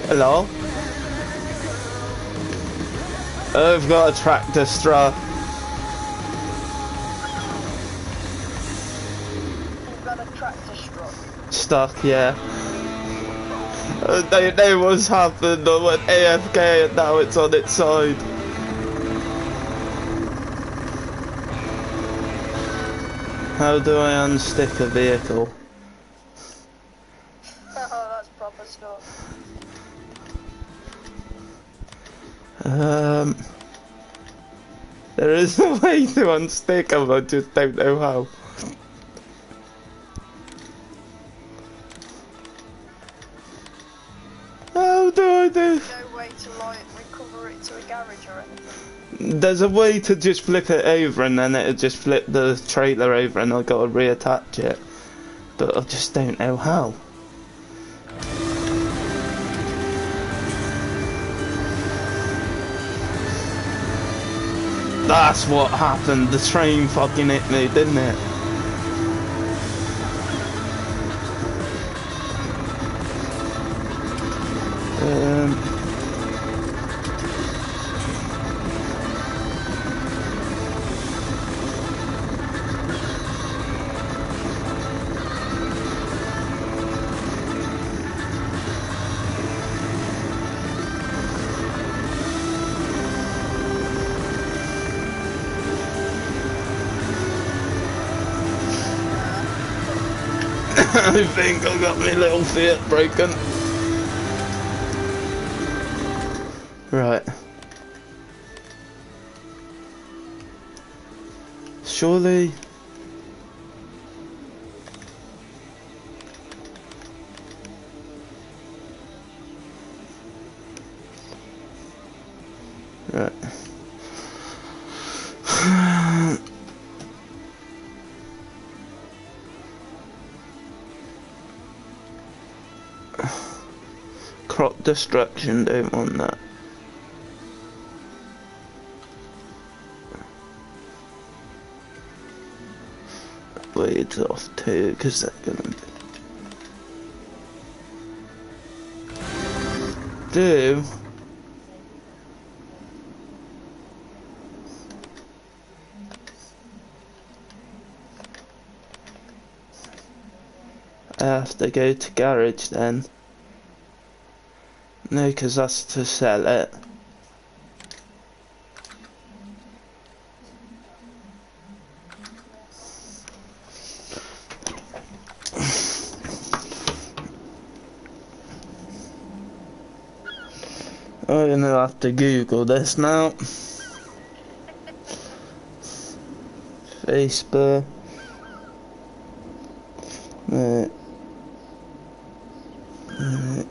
Hello? I've got a tractor struck. You've got a tractor struck. Stuck, yeah. They know what's happened. I went AFK and now it's on its side. How do I unstick a vehicle? Oh, that's proper stuff. There is a way to unstick them, I just don't know how. How do I do? No way to like recover it to a garage or anything. There's a way to just flip it over and then it'll just flip the trailer over and I've got to reattach it. But I just don't know how. That's what happened. The train fucking hit me, didn't it? I think I got my little Fiat broken. Right. Surely. Right. Crop destruction, don't want that. Blades off too, because they're gonna do. I have to go to garage then. No, because that's to sell it. I'm gonna have to Google this now. Facebook. Right. Right.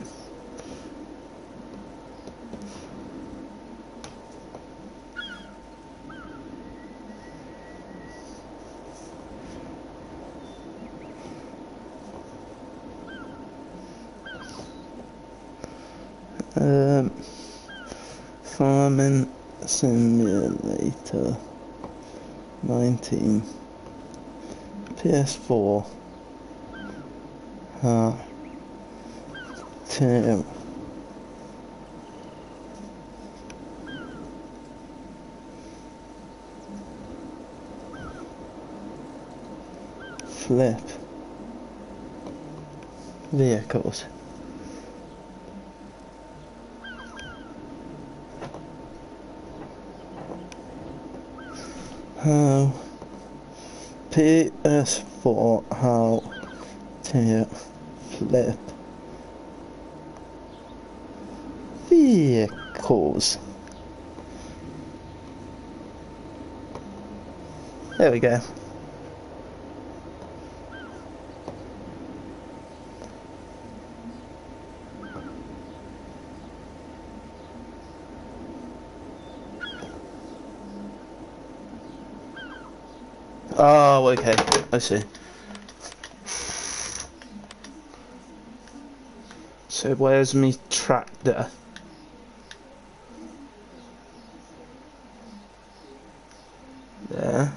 Farming Simulator 19 PS4 2 flip vehicles. How PS4 how to flip vehicles. There we go. Oh, okay, I see. So where's me tractor? There.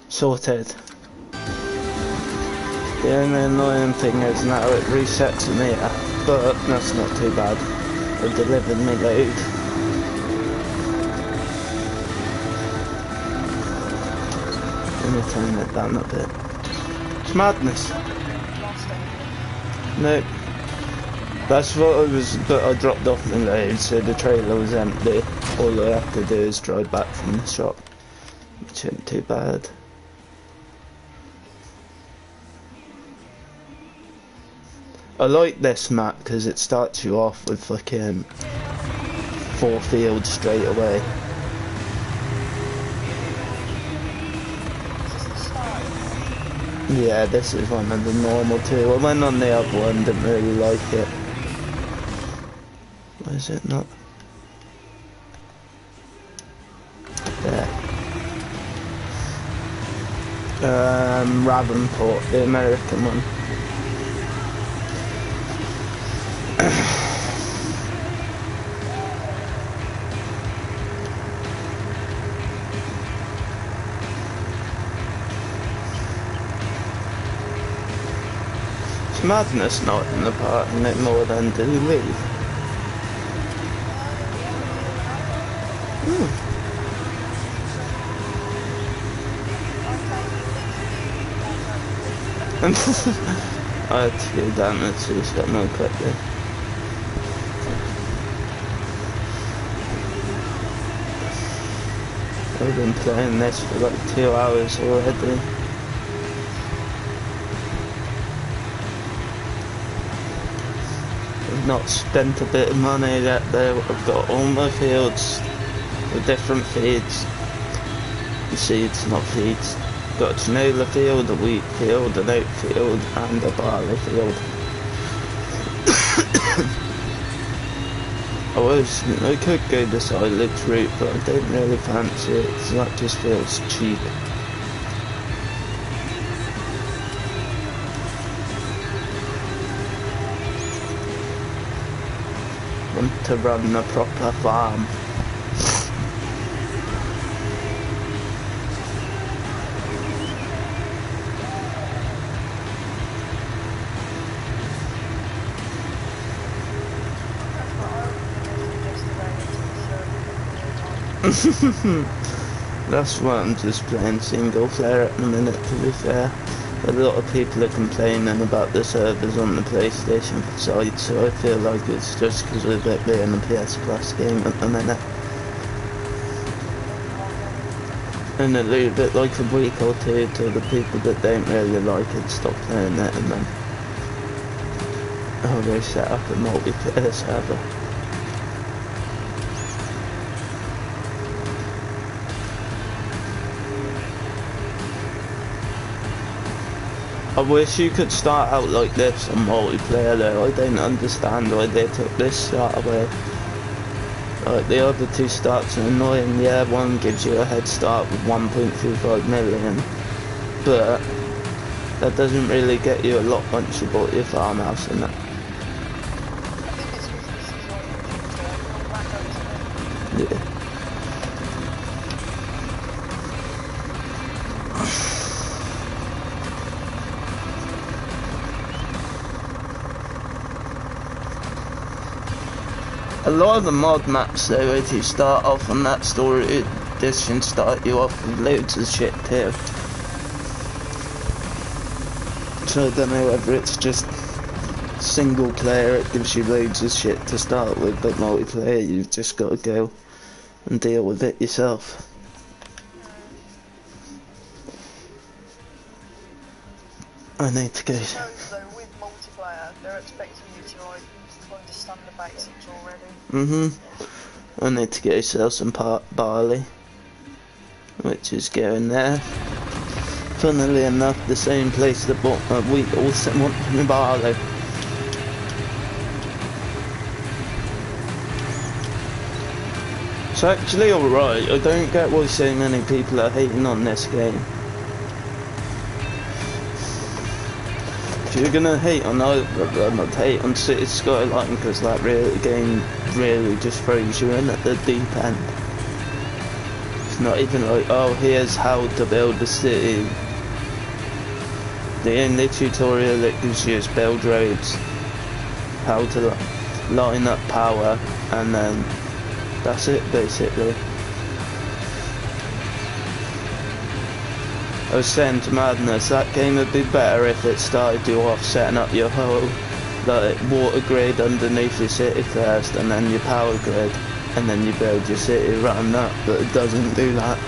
Sorted. The only annoying thing is now it resets a meter, but that's not too bad. I've delivered me load. Let me turn it down a bit. It's madness. Nope. That's what I was, but I dropped off my load, so the trailer was empty. All I have to do is drive back from the shop, which ain't too bad. I like this map because it starts you off with fucking 4 fields straight away. Yeah, this is one of the normal two. I went on the other one, didn't really like it. Why is it not? There. Ravenport, the American one. It's madness not in the park and it more than do we. I had to go down there to step more quickly. I've been playing this for like 2 hours already. I've not spent a bit of money yet though. I've got all my fields with different feeds. Seeds, not feeds. Got a canola field, a wheat field, an oat field and a barley field. I could go the silage route, but I don't really fancy it because that just feels cheap. Want to run a proper farm. That's why I'm just playing single player at the minute, to be fair. A lot of people are complaining about the servers on the PlayStation side, so I feel like it's just because of it being a PS Plus game at the minute. And it'll leave it like a week or two till the people that don't really like it stop playing it, and then I'll go set up a multiplayer server. I wish you could start out like this on multiplayer though. I don't understand why they took this start away. Like the other two starts are annoying. Yeah, one gives you a head start with 1.25 million, but that doesn't really get you a lot once you bought your farmhouse and that. Yeah. A lot of the mod maps though, if you start off on that story edition, start you off with loads of shit too. So I don't know whether it's just single player, it gives you loads of shit to start with, but multiplayer you've just got to go and deal with it yourself. I need to go. So though, with multiplayer, they're expecting you to like understand the basics already. I need to go sell some barley, which is going there. Funnily enough, the same place that bought my wheat also wants my barley. It's actually alright. I don't get why so many people are hating on this game. If you're gonna hate on not hate on City Skyline, because that game really just throws you in at the deep end. It's not even like, oh, here's how to build a city. The only tutorial it gives you is build roads, how to line up power, and then that's it basically. I was saying to Madness, that game would be better if it started you off setting up your whole like water grid underneath your city first, and then your power grid, and then you build your city around that, but it doesn't do that.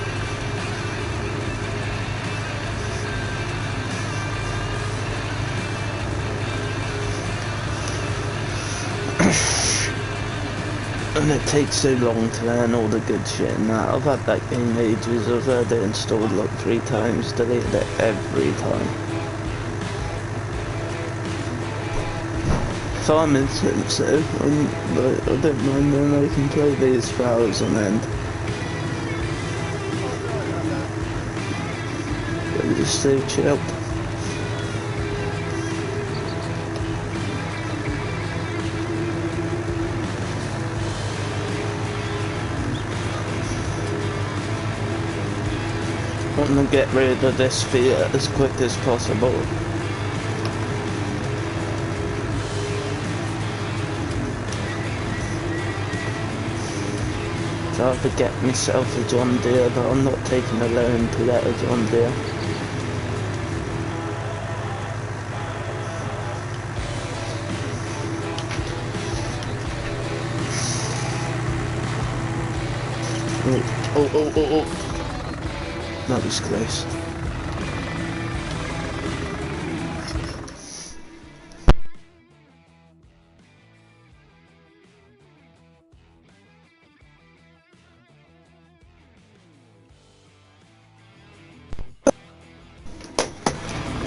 And it takes so long to learn all the good shit in that. I've had that game ages. I've had it installed like 3 times, deleted it every time. Farming sim, so I don't mind when I can play these for hours on end. But just so chilled. I want to get rid of this fear as quick as possible. So I have to get myself a John Deere, but I'm not taking a loan to get a John Deere. Oh. That was close.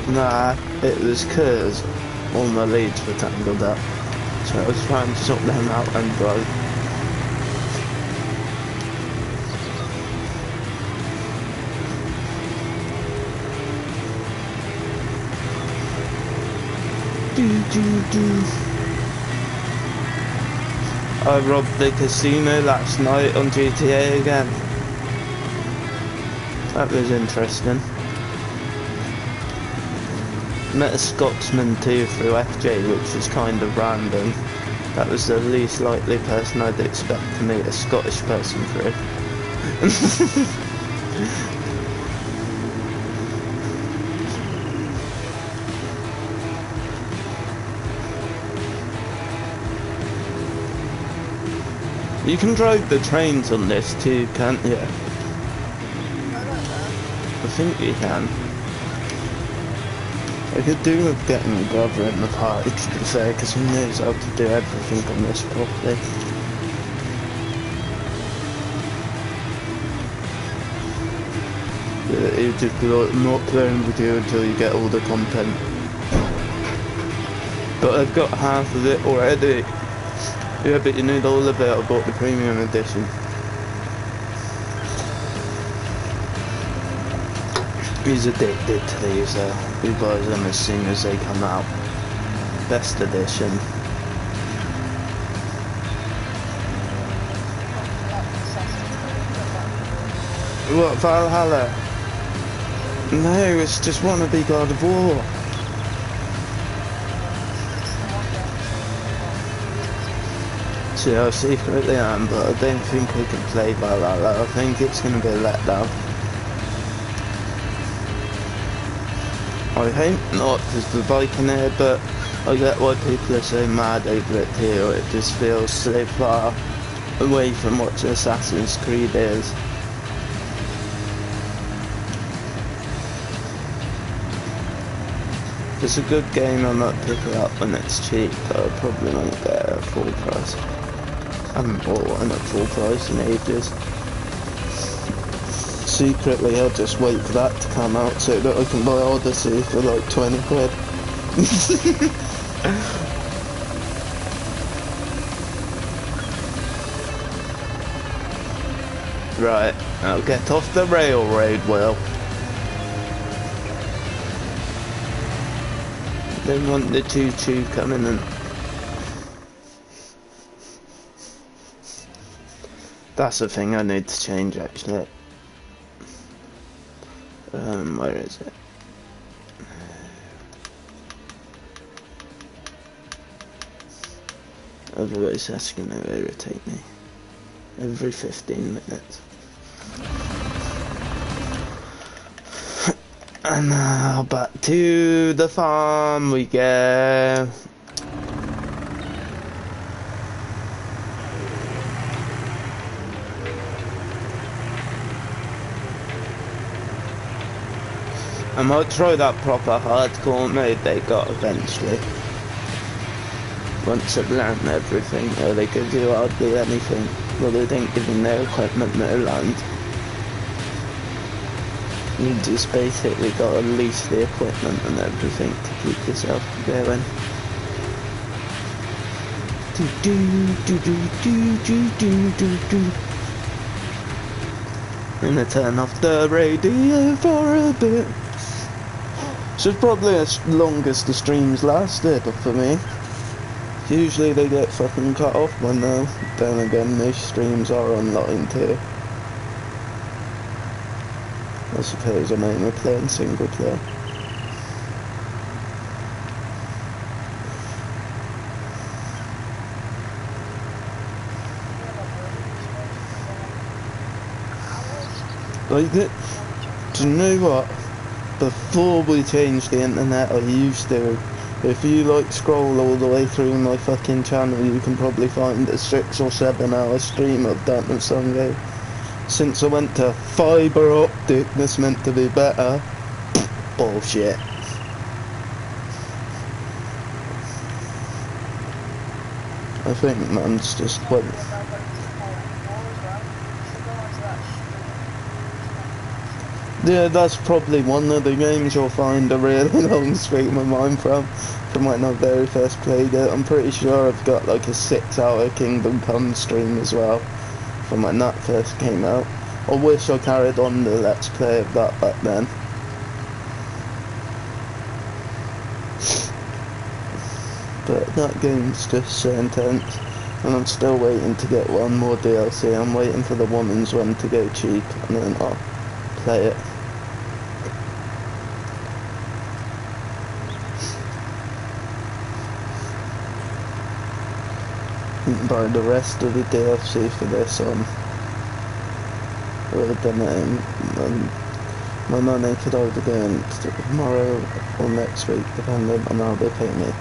Nah, it was 'cause all my leads were tangled up, so I was trying to sort them out and drive. I robbed the casino last night on GTA again. That was interesting. Met a Scotsman too through FJ, which was kind of random. That was the least likely person I'd expect to meet a Scottish person through. You can drive the trains on this too, can't you? I think you can. I could do with getting a brother in the party, to be fair, because he knows how to do everything on this properly. He'll just be like, I'm not playing with you until you get all the content. But I've got half of it already. Yeah, but you need all of it. I bought the premium edition. He's addicted to these, he buys them as soon as they come out. Best edition. What, Valhalla? No, it's just wannabe God of War. See, I secretly am, but I don't think we can play Valhalla. I think it's going to be a letdown. I hope not, because the Viking here, but I get why people are so mad over it too. It just feels so far away from what Assassin's Creed is. It's a good game. I might pick it up when it's cheap, but I probably won't get it at full price. I haven't bought one at full price in ages. Secretly, I'll just wait for that to come out so that I can buy Odyssey for like 20 quid. Right, I'll get off the railroad, Will. Don't want the choo-choo coming in. That's the thing I need to change, actually. Where is it? Otherwise that's going to irritate me. Every 15 minutes. And now back to the farm we go. I might try that proper hardcore mode they got eventually. Once I've learned everything, or they could do hardly anything. Well, they didn't give them their equipment no land. You just basically got to lease the equipment and everything to keep yourself going. Do do do do do do do do do. I'm gonna turn off the radio for a bit. So it's probably as long as the streams lasted for me. Usually they get fucking cut off by now. Then again, most streams are online too. I suppose I'm only playing single player. Like it. Do you know what? Before we changed the internet, I used to. If you like scroll all the way through my fucking channel, you can probably find a 6 or 7 hour stream I've done of Sunday. Since I went to fibre optic, that's meant to be better. Bullshit. I think man's just went. Yeah, that's probably one of the games you'll find a really long stream of mine from when I very first played it. I'm pretty sure I've got like a 6 hour Kingdom Come stream as well, from when that first came out. I wish I carried on the Let's Play of that back then. But that game's just so intense, and I'm still waiting to get one more DLC. I'm waiting for the woman's one to go cheap, and then I'll play it. Buy the rest of the DLC for this on. Well, then my money could either go in tomorrow or next week, depending on how they pay me.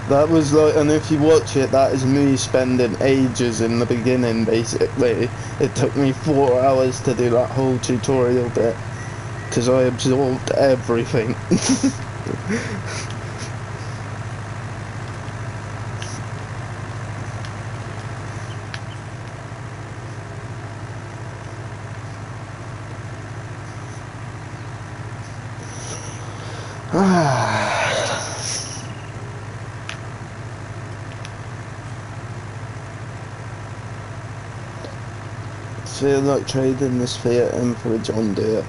That was like, and if you watch it, that is me spending ages in the beginning, basically. It took me 4 hours to do that whole tutorial bit, because I absorbed everything. Feel like trading this Fiat in for a John Deere.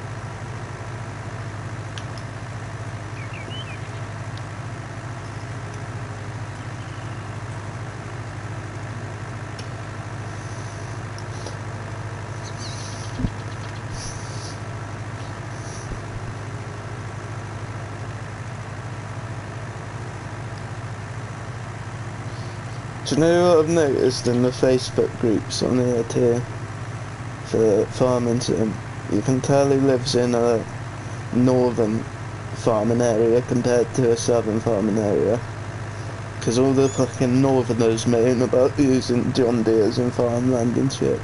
Do you know what I've noticed in the Facebook groups on here too? For farming sim, you can tell who lives in a northern farming area compared to a southern farming area, because all the fucking northerners moan about using John Deere's in farmland and shit,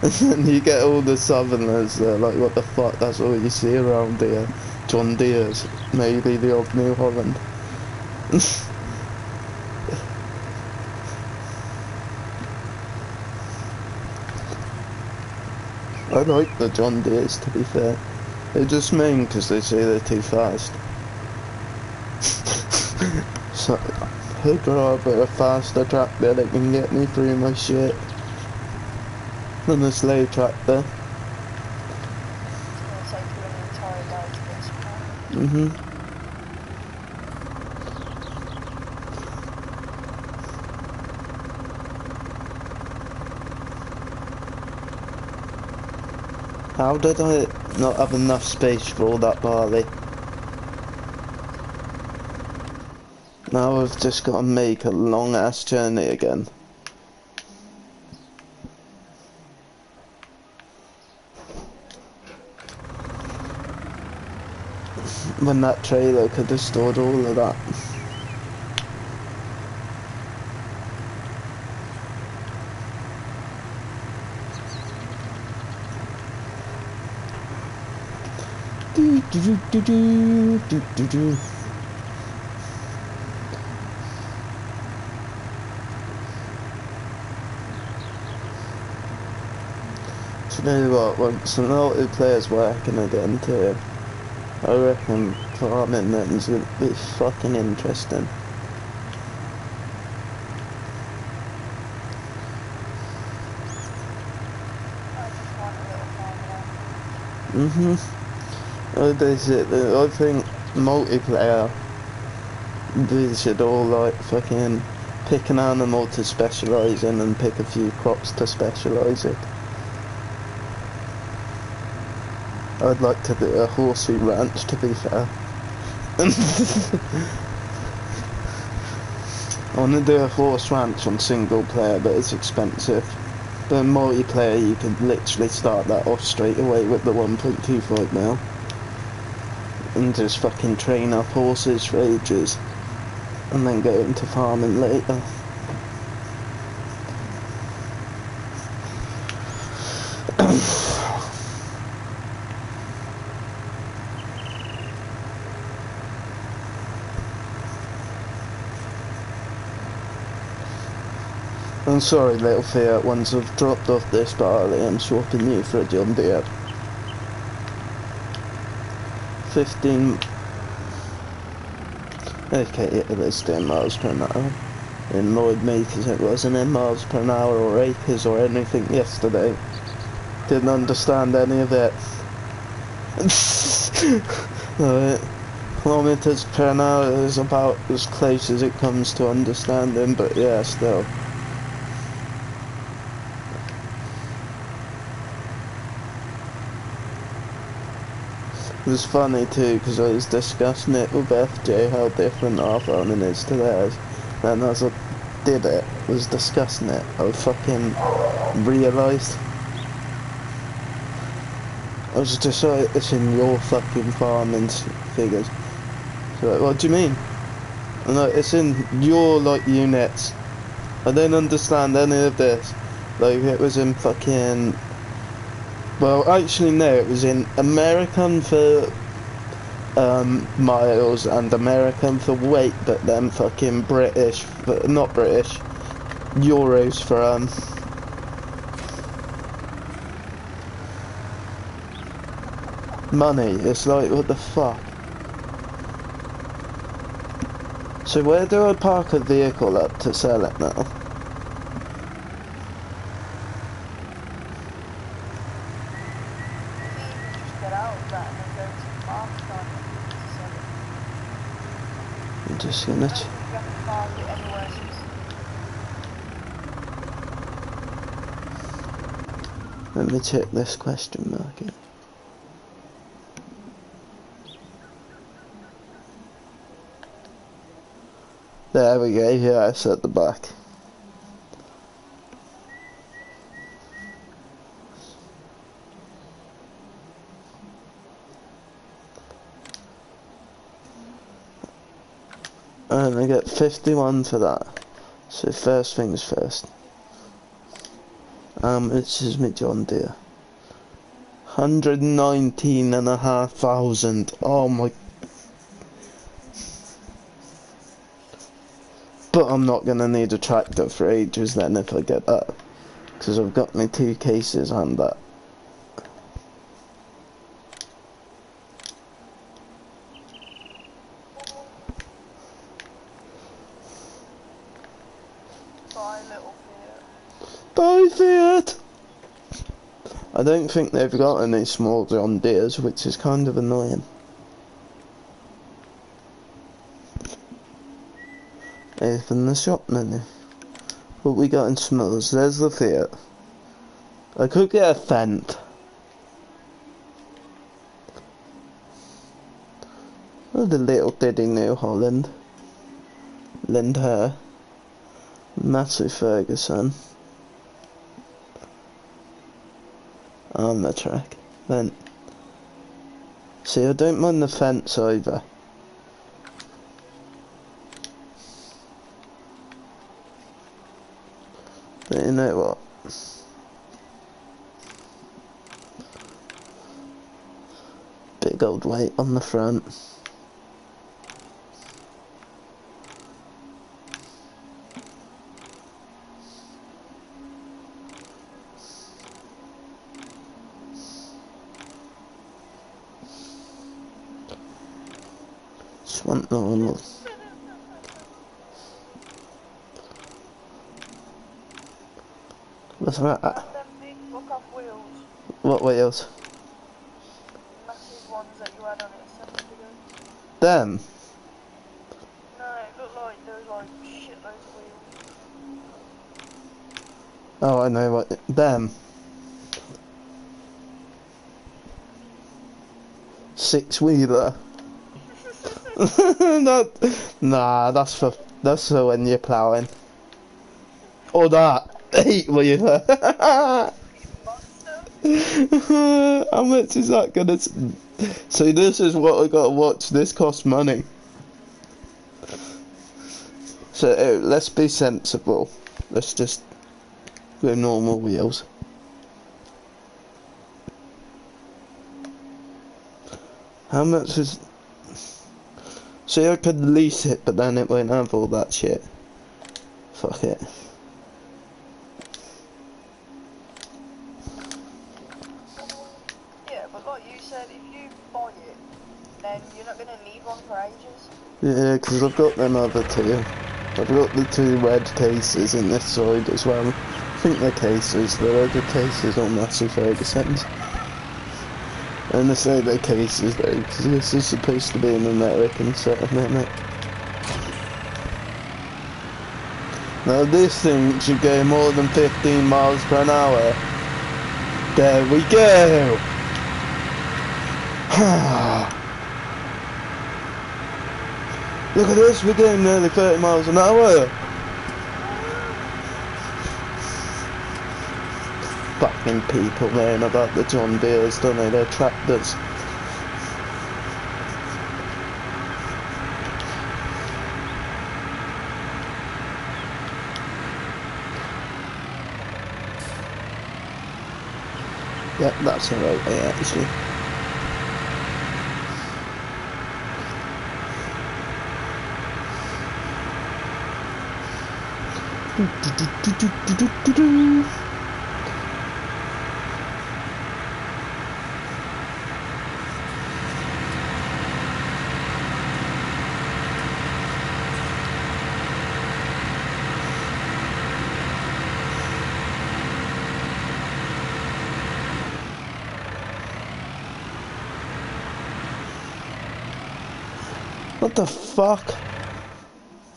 And you get all the southerners there, like, what the fuck, that's all you see around here. John Deere's, maybe the old New Holland. I like the John Deere's, to be fair. They just mean because they say they're too fast. So, I'd rather a faster tractor that can get me through my shit than a slow tractor. It's gonna take you an entire day to get somewhere. How did I not have enough space for all that barley? Now I've just got to make a long ass journey again. When that trailer could have stored all of that. Do do do do do do do do. Do you know what? Once the multiplayer's working again too, I reckon farming then's gonna be fucking interesting. I just want a little farm now. I think multiplayer, we should all like fucking pick an animal to specialise in and pick a few crops to specialise in. I'd like to do a horsey ranch, to be fair. I want to do a horse ranch on single player, but it's expensive. But in multiplayer, you can literally start that off straight away with the 1.25 mil. And just fucking train up horses for ages. And then go into farming later. I'm sorry, little Fiat, once I've dropped off this barley, I'm swapping you for a John Deere. 15... Okay, yeah, it's 10 miles per hour. It annoyed me because it wasn't in miles per hour or acres or anything yesterday. Didn't understand any of it. Kilometers per hour is about as close as it comes to understanding, but yeah, still. It was funny too, because I was discussing it with FJ, how different our farming is to theirs. And as I did it, was discussing it, I fucking realised. I was just like, it's in your fucking farming figures. So like, what do you mean? I'm like, it's in your, like, units. I don't understand any of this. Like, it was in fucking... Well, actually, no, it was in American for miles and American for weight, but then fucking British, but not British, euros for money. It's like, what the fuck? So where do I park a vehicle up to sell it now? I'm just gonna let me check this question mark in. There we go, yeah, it's at the back. And I get 51 for that. So first things first. This is my John Deere. 119,500. Oh my. But I'm not gonna need a tractor for ages then if I get that. Because I've got my 2 cases and that. Bye, little Fiat. Bye, Fiat! I don't think they've got any small John Deeres, which is kind of annoying. Open the shop menu. What we got in smalls? There's the Fiat. I could get a Fendt. Oh, the little Diddy New Holland. Lend her. Massey Ferguson. On the track. Vent. See, I don't mind the fence either. But you know what? Big old weight on the front. Just want normal. What's that? Them big fuck-off wheels. What wheels? Massive ones that you had on it a second ago. Them? No, it looked like there was like shitloads of wheels. Oh, I know what. Them. 6-wheeler. Nah, that's for when you're ploughing. Or that 8-wheeler. How much is that gonna? So this is what I gotta watch. This costs money. So let's be sensible. Let's just go normal wheels. How much is? See, I could lease it, but then it won't have all that shit. Fuck it. Yeah, but like you said, if you buy it, then you're not gonna need one for ages. Yeah, because I've got them other 2. I've got the 2 red cases in this side as well. I think they're cases. They're other cases on Massey Ferguson's. And I say they're cases though, because this is supposed to be an American settlement. Now this thing should go more than 15 miles per hour. There we go! Look at this, we're going nearly 30 miles an hour! Fucking people moan about the John Deeres, don't they? They're tractors. Yep, that's the right way actually. What the fuck?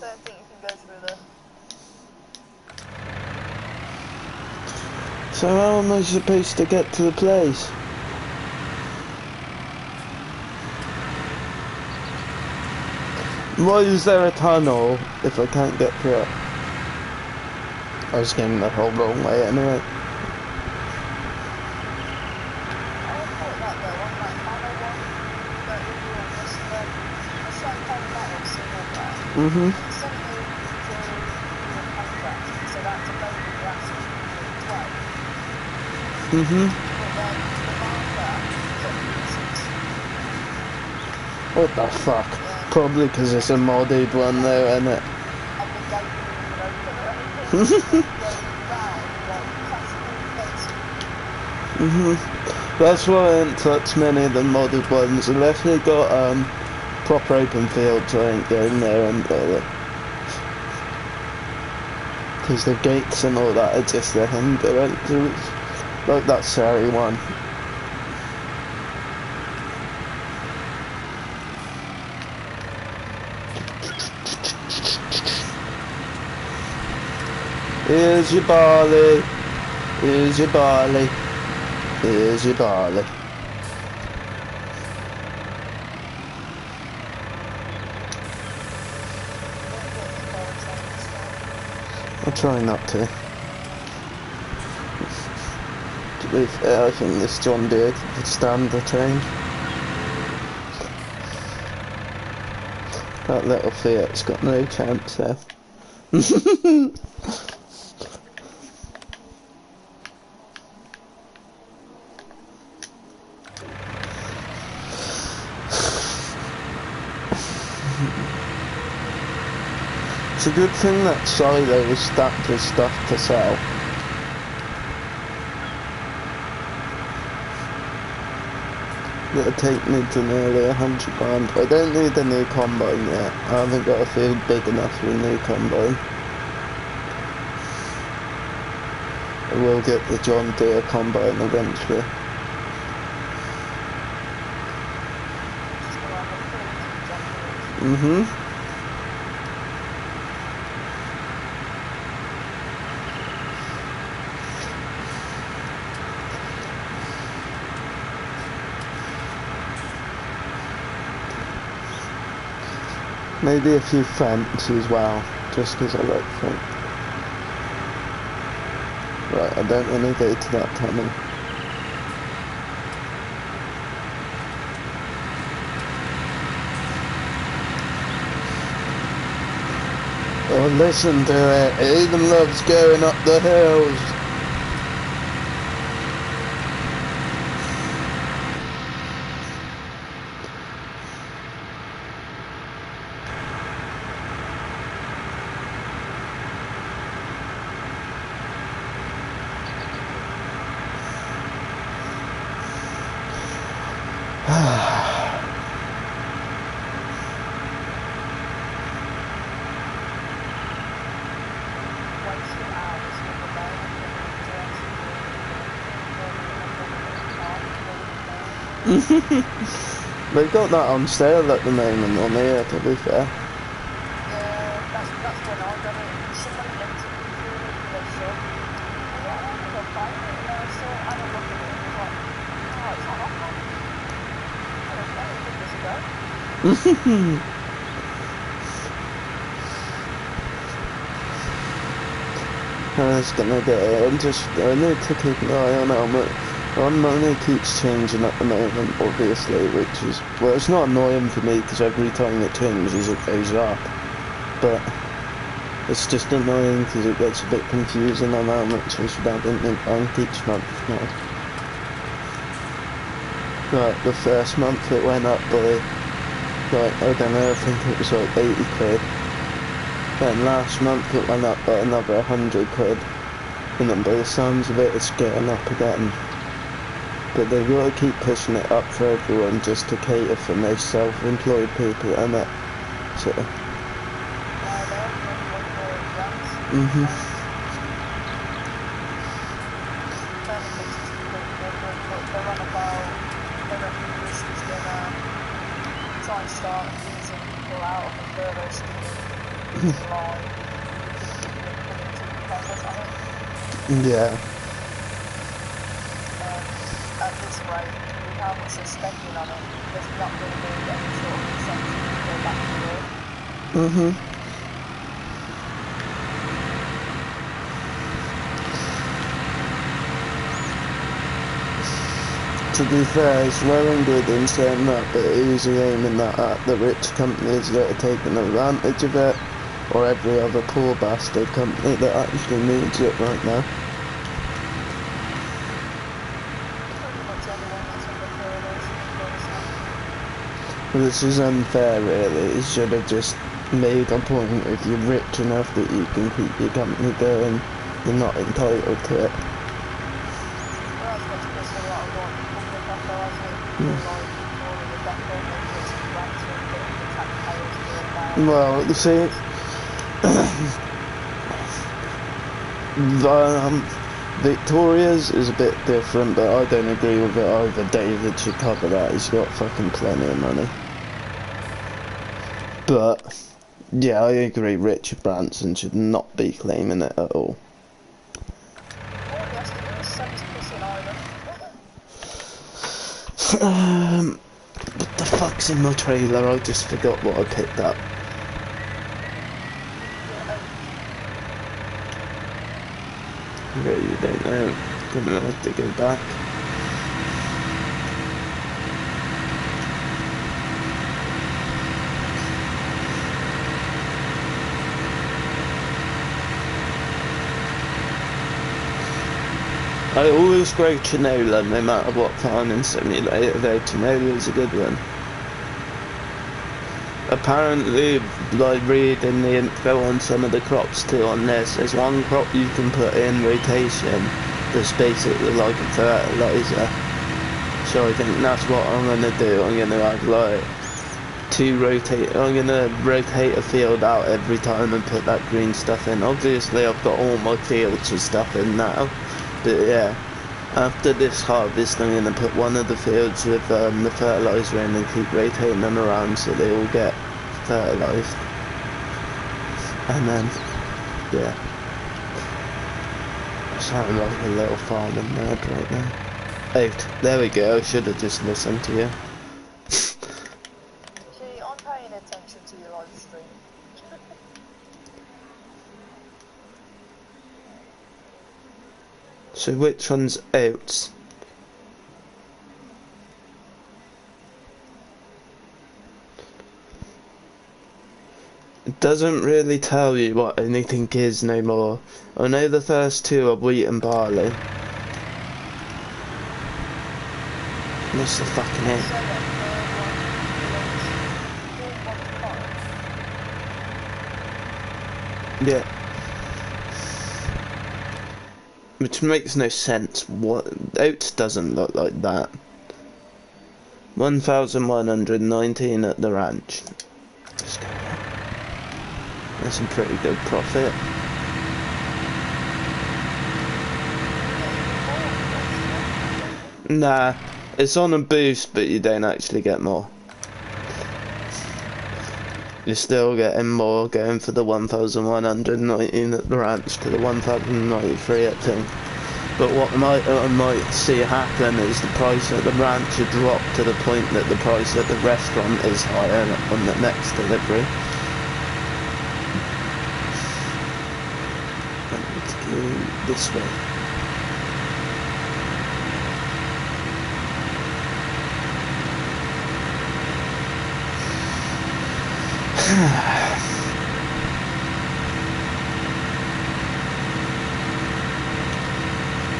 Don't think you can go through there. So how am I supposed to get to the place? Why is there a tunnel if I can't get through it? I was going the whole wrong way anyway. Mm-hmm. Mhm. But then the marker is at pieces. What the fuck? Yeah. Probably because it's a modded one though, isn't it? And the gate isn't even open or anything. It's just going round like classical fencing. Mhm. That's why I ain't touched many of the modded ones unless they got proper open fields. I ain't going there and because the gates and all that are just a hindrance. Like that Surrey one. Here's your barley. Here's your barley. Here's your barley. I'll try not to. To be fair, I think this John Deere could stand the train. That little Fiat's got no chance there. It's a good thing that silo is stacked with stuff to sell. It'll take me to nearly £100. I don't need a new combine yet. I haven't got a field big enough for a new combine. I will get the John Deere combine eventually. Mhm. Maybe a few fence as well, just because I like fence. Right, I don't want to go to that tunnel. Oh, listen to it. It even loves going up the hills. They've got that on sale at the moment on here, to be fair. Yeah, that's when I got it. Somebody linked it for their shop. Yeah, I'm gonna go buy it. And I saw, I had a look at it and was like, oh, it's not off one. I don't know, give this a go. I was gonna get it. I need to keep an eye on how much. Our money keeps changing at the moment, obviously, which is, well, it's not annoying for me because every time it changes it goes up, but it's just annoying because it gets a bit confusing on how much I should have in the bank each month now. Like, the first month it went up by, like, I don't know, I think it was like 80 quid. Then last month it went up by another 100 quid, and then by the sounds of it it's getting up again. But they've got to keep pushing it up for everyone just to cater for most self-employed people, and that, so. Mhm. Try and start easing people out of the furlough scheme in July. Yeah. At this rate, with how much they're spending on it, there's not going to be any sort of incentive to go back to work. Mhm. To be fair, it's well and good in saying that, but easy aiming that at the rich companies that are taking advantage of it, or every other poor bastard company that actually needs it right now. This is unfair, really. He should have just made a point. If you're rich enough that you can keep your company going, you're not entitled to it. Well, that's what's pissed a lot of public off though, hasn't it? People like Victoria, the debt don't make it to grants and the taxpayers doing that. Well, you see, Victoria's is a bit different, but I don't agree with it either. David should cover that. He's got fucking plenty of money. But yeah, I agree. Richard Branson should not be claiming it at all. All he has to do is send his piss in Ireland. What the fuck's in my trailer? I just forgot what I picked up. Really don't know. Gonna have to go back. I always grow canola no matter what farming simulator, though canola's a good one. Apparently, like reading the info on some of the crops too on this, there's one crop you can put in rotation that's basically like a fertiliser. So I think that's what I'm gonna do. I'm gonna have like I'm gonna rotate a field out every time and put that green stuff in. Obviously I've got all my fields with stuff in now, but yeah. After this harvest, I'm going to put one of the fields with the fertiliser in and keep rotating them around so they all get fertilised. And then, yeah. I sound like a little farming nerd right now. Oh, there we go, I should have just listened to you. See, I'm paying attention to your live stream. So which one's oats? It doesn't really tell you what anything is no more. I know the first two are wheat and barley. What's the fucking name? Yeah. Which makes no sense. What oats doesn't look like that. 1,119 at the ranch. Let's go there. That's a pretty good profit. Nah, it's on a boost, but you don't actually get more. You're still getting more going for the 1,119 at the ranch to the 1,093 I think. But what I might see happen is the price at the ranch will drop to the point that the price at the restaurant is higher on the next delivery. Let's go this way.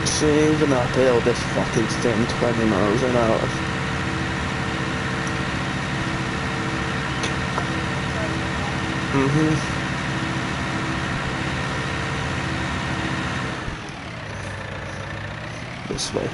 See, even uphill this fucking thing 20 miles an hour. This way.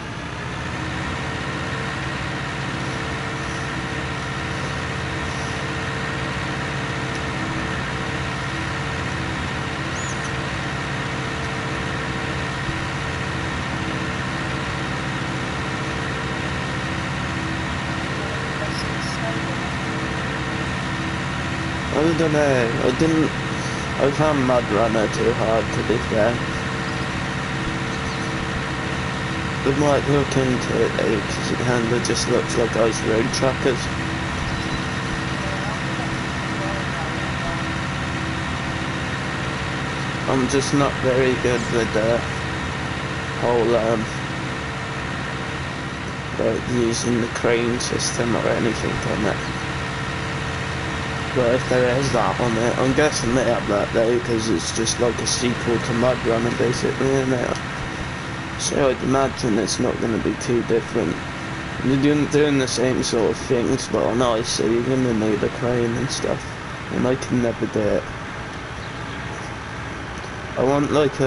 I don't know, I found Mud Runner too hard to be fair. We might look into it though, because it kinda just looks like ice road truckers. I'm just not very good with the whole, like using the crane system or anything on it. But if there is that on it, I'm guessing they have that though, because it's just like a sequel to Mud Runner basically, isn't it? So I'd imagine it's not going to be too different. You're doing the same sort of things, but on ice, so you're gonna need a crane and stuff. And I can never do it. I want like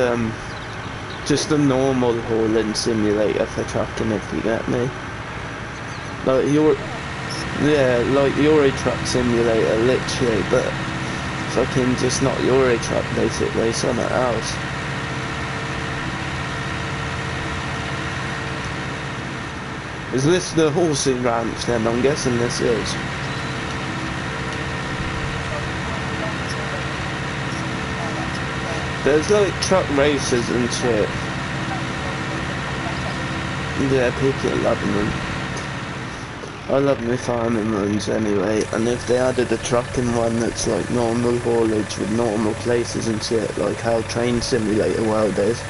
just a normal hauling simulator for trucking, if you get me. Like like Euro Truck Simulator, literally, but fucking just not Euro Truck, basically, something else. Is this the horsing ranch then? I'm guessing this is. There's like truck races and shit. Yeah, people are loving them. I love my farming runs anyway, and if they added a trucking one that's like normal haulage with normal places and shit, like how Train Simulator World is,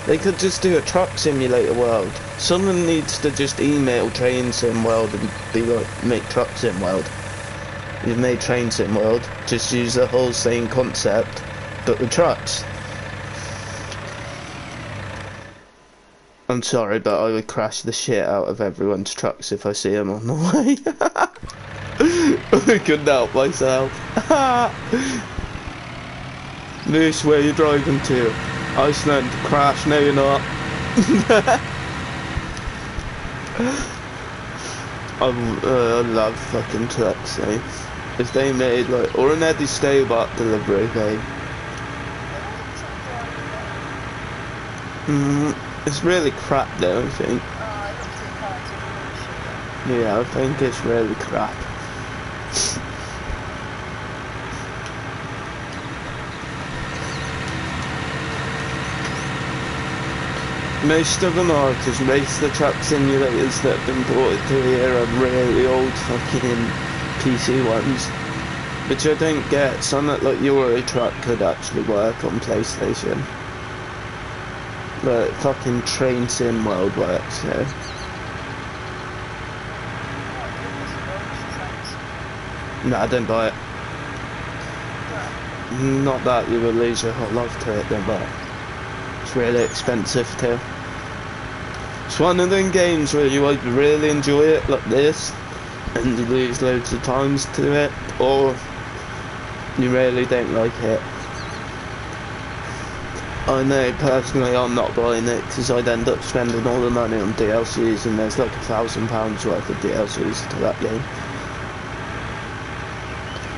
they could just do a Truck Simulator World. Someone needs to just email Train Sim World and be like, make Truck Sim World. You've made Train Sim World, just use the whole same concept, but with trucks. I'm sorry, but I would crash the shit out of everyone's trucks if I see them on the way. I couldn't help myself. Moose, where you driving to? Iceland. Crash. No, you're not. I love fucking trucks, eh? If they made like, or an Eddie Stobart delivery thing. It's really crap though, I think. Yeah, I think it's really crap. Most of them are, because most of the truck simulators that have been ported to here are really old fucking PC ones. Which I don't get. Something like Euro Truck could actually work on PlayStation. But fucking Train Sim World works, so. No, I don't buy it. Not that you will lose your whole life to it, don't buy it. It's really expensive too. It's one of them games where you either really enjoy it like this, and you lose loads of times to it, or you really don't like it. I know personally I'm not buying it because I'd end up spending all the money on DLCs, and there's like £1,000 worth of DLCs to that game.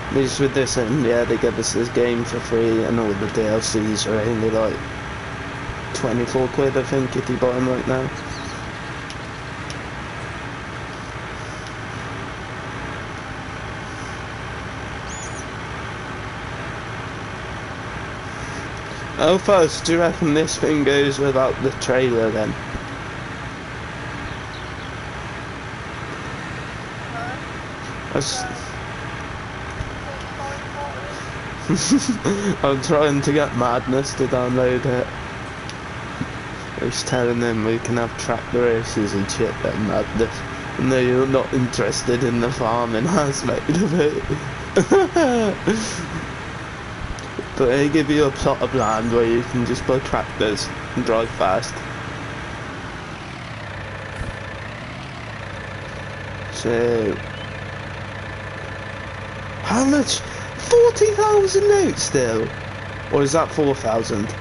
At least with this end, yeah, they give us this game for free, and all the DLCs are only like 24 quid I think if you buy them right now. How fast do you reckon this thing goes without the trailer then? I'm trying to get Madness to download it. I was telling them we can have tractor races and shit at Madness. And they're not interested in the farming aspect of it. But they give you a plot of land where you can just buy tractors and drive fast. So, how much? 40,000 notes still? Or is that 4,000?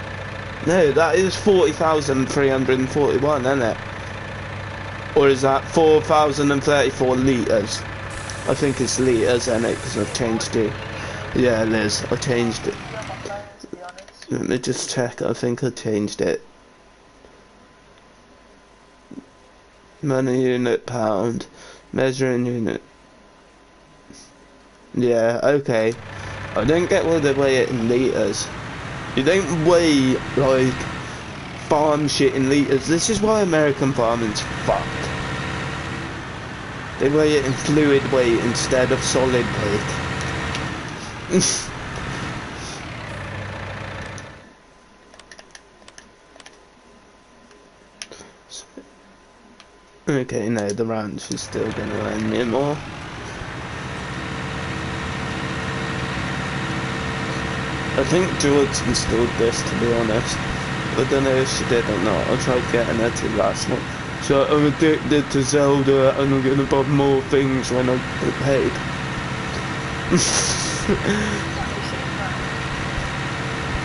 No, that is 40,341, isn't it? Or is that 4,034 litres? I think it's litres, isn't it? Because I've changed it. Yeah, it is. I changed it. Let me just check. I think I changed it. Money unit pound. Measuring unit. Yeah, okay. I don't get why they weigh it in litres. You don't weigh, like, farm shit in litres. This is why American farming's fucked. They weigh it in fluid weight instead of solid weight. Okay, no, the ranch is still gonna earn me more. I think George installed this, to be honest. I don't know if she did or not. I tried getting her to last month. So I'm addicted to Zelda and I'm gonna buy more things when I get paid.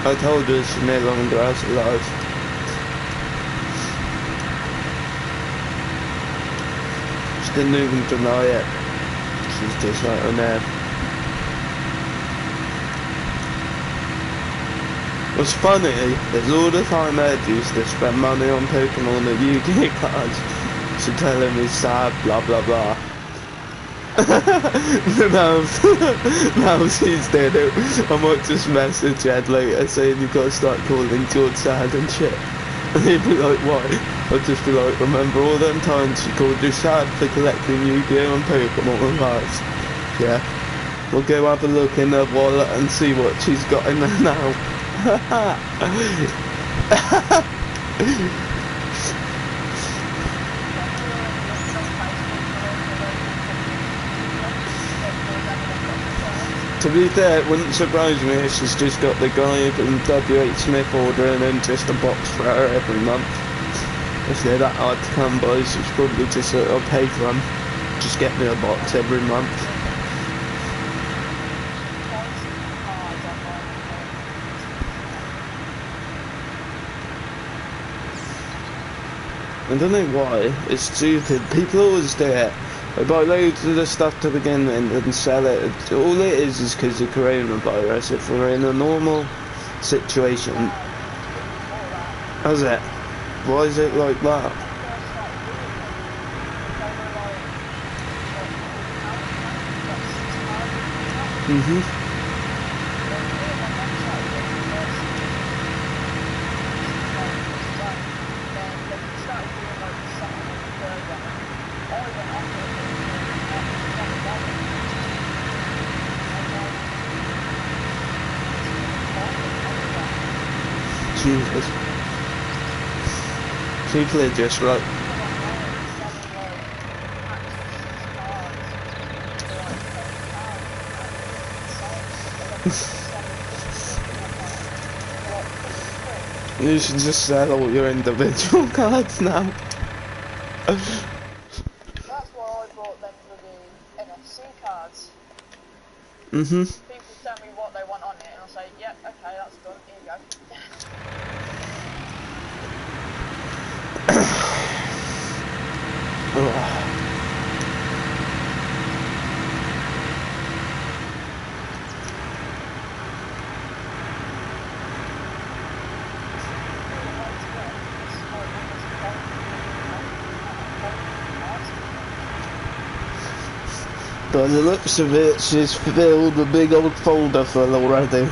I told her she no longer has a life. She didn't even deny it. She's just like, oh no. What's funny is all the time Ed used to spend money on Pokemon and Yu-Gi-Oh cards. She tell him he's sad, blah blah blah. now, now she's dead. I might just message Ed later saying you've got to start calling George sad and shit. And he'd be like, why? I'd just be like, remember all them times she called you sad for collecting Yu-Gi-Oh and Pokemon cards? Yeah. We'll go have a look in her wallet and see what she's got in there now. To be fair, it wouldn't surprise me if she's just got the guy from WH Smith ordering in just a box for her every month. If they're that hard to come by, she's probably just I'll pay for them. Just get me a box every month. I don't know why, it's stupid. People always do it. They buy loads of the stuff to begin with and sell it. All it is because of coronavirus. If we're in a normal situation, how's it? Why is it like that? Jesus. People are just like... You should just sell all your individual cards now. That's why I bought them for the NFC cards. People tell me what they want on it and I'll say, yep, okay, that's done, here you go. By the looks of it, she's filled a big old folder full already.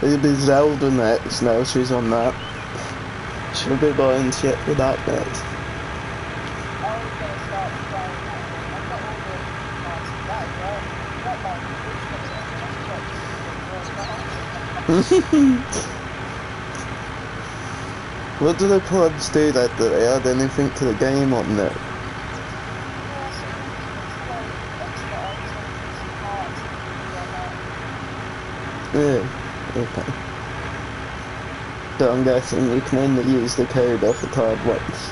It'll be Zelda next now, she's on that. She'll be buying shit for that next. What do the pods do that? Do they add anything to the game on there? Yeah, okay. So I'm guessing we can only use the code off the card once.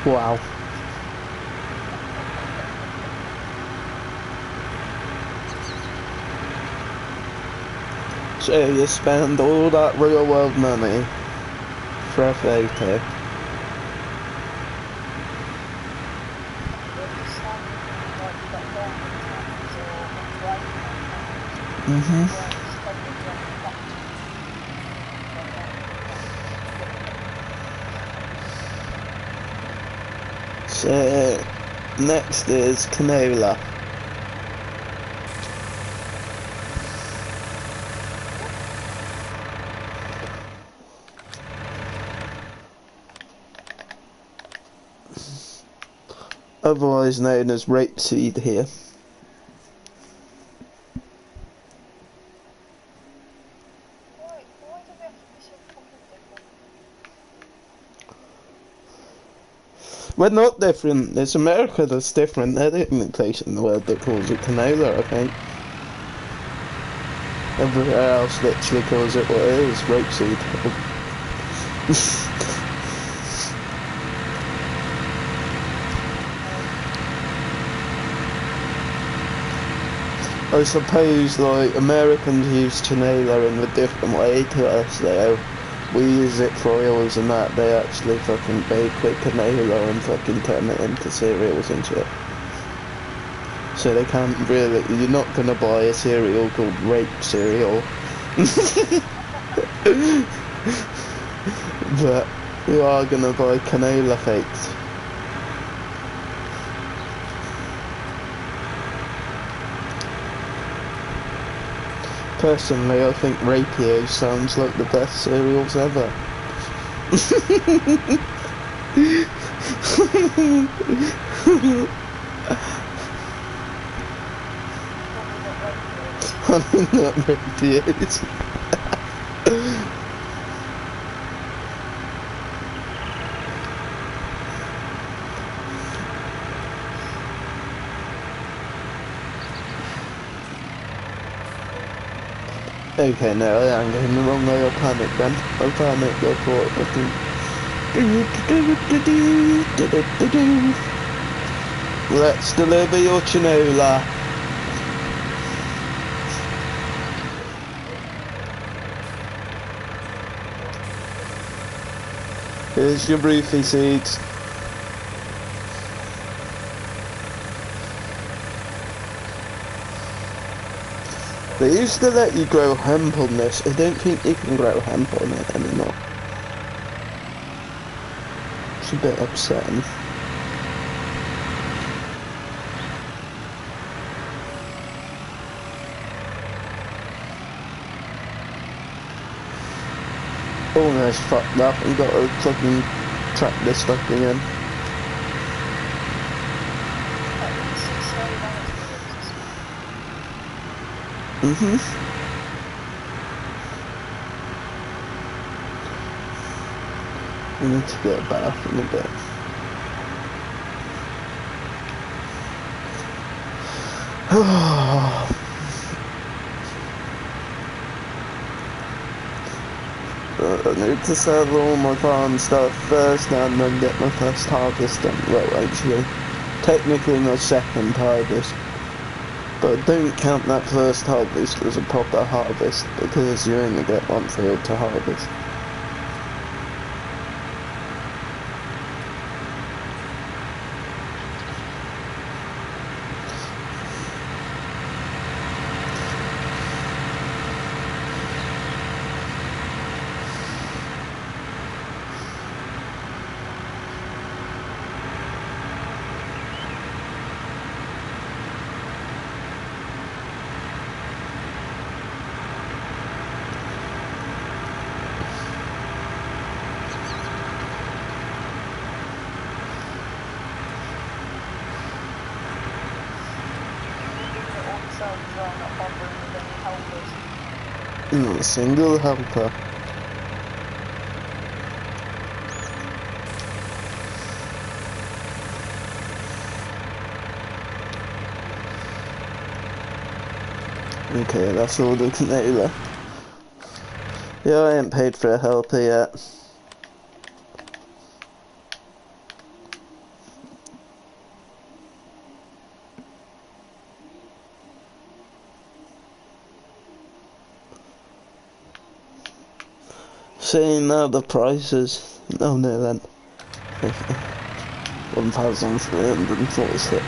Wow. So you spend all that real world money for a photo. Mhm. So next is canola. Otherwise known as rapeseed here. We're not different. It's America that's different. They're the only place in the world that calls it canola, I think. Everywhere else literally calls it what it is, rapeseed. I suppose, like, Americans use canola in a different way to us, though. We use it for oils and that. They actually fucking bake with canola and fucking turn it into cereals and shit. So they can't really... You're not gonna buy a cereal called rape cereal. But you are gonna buy canola fakes. Personally, I think Rapier sounds like the best cereals ever. I mean, not Rapiers. Okay, no, I am going the wrong way. I panicked then. I panicked, I thought fucking... Let's deliver your canola. Here's your roofie seeds. They used to let you grow hemp on this. I don't think you can grow hemp on it anymore. It's a bit upsetting. Almost fucked up and got to fucking track this stuff again. Mhm. I need to get a bath in a bit. I need to sell all my farm stuff first and then get my first harvest done. Well, actually, technically my second harvest. But don't count that first harvest as a proper harvest because you only get one field to harvest. Not a single helper. Okay, that's all the canola. Yeah, I ain't paid for a helper yet. Seeing now the prices. Oh no then. 1,346.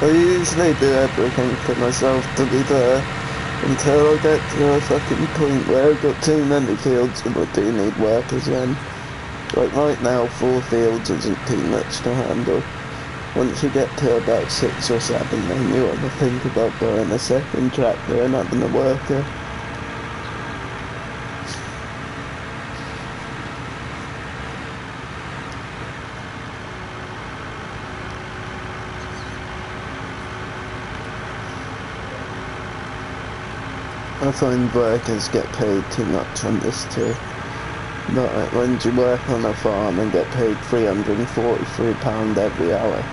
I usually do everything for myself, to be fair, until I get to a fucking point where I've got too many fields and I do need workers then. Like right now, 4 fields isn't too much to handle. Once you get to about 6 or 7, then you want to think about buying a second tractor and having a worker. I find workers get paid too much on this too. Like when you work on a farm and get paid £343 every hour.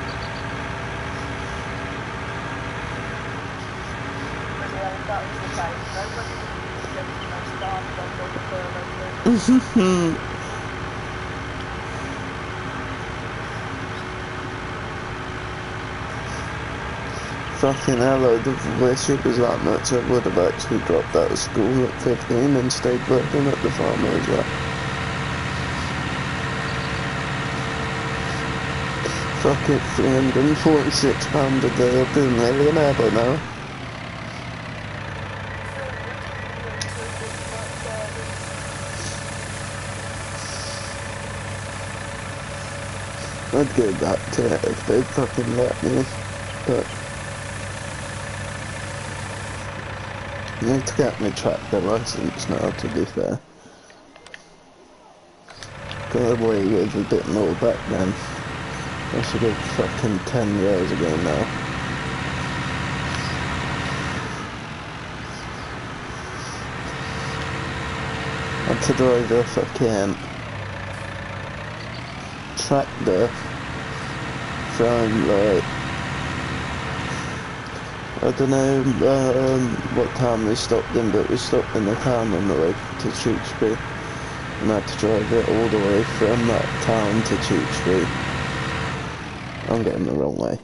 Fucking hell, I'd have wished it was that much. I would have actually dropped out of school at 15 and stayed working at the farm as well. Fuck it, £346 a day, I'd be a millionaire by now. I'd go back to it if they'd fucking let me, but I need to get my tractor license now, to be fair. Got away with a bit more back then. That's a good fucking 10 years ago now. Had to drive a fucking tractor from like, I don't know what town we stopped in, but we stopped in a town on the way to Tewkesbury, and I had to drive it all the way from that town to Tewkesbury. I'm getting the wrong way.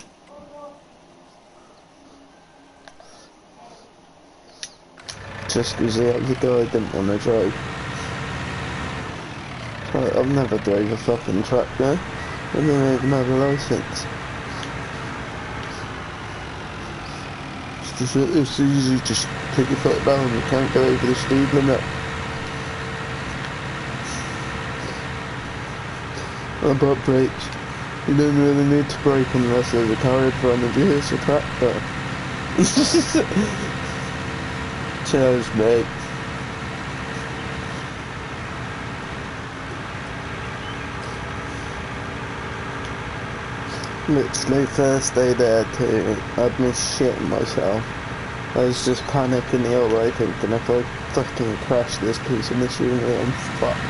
Just because the other guy didn't want to drive. I've never drove a fucking tractor. I don't even have a license. It's easy, just put your foot down, you can't go over the speed limit. About brakes, you don't really need to brake unless there's a car in front of you, it's a tractor. Cheers, mate. Literally first day there too, I'd been shitting myself. I was just panicking the whole way thinking if I fucking crash this piece of machinery, I'm fucked.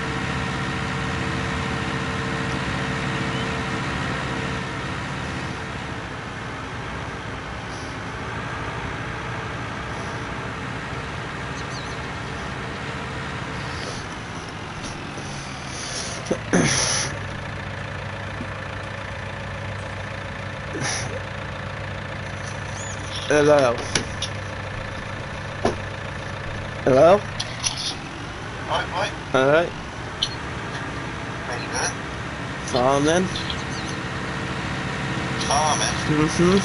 Hello. Hello? Right. Alright. Where you going? Farming. Farming? Mm-hmm.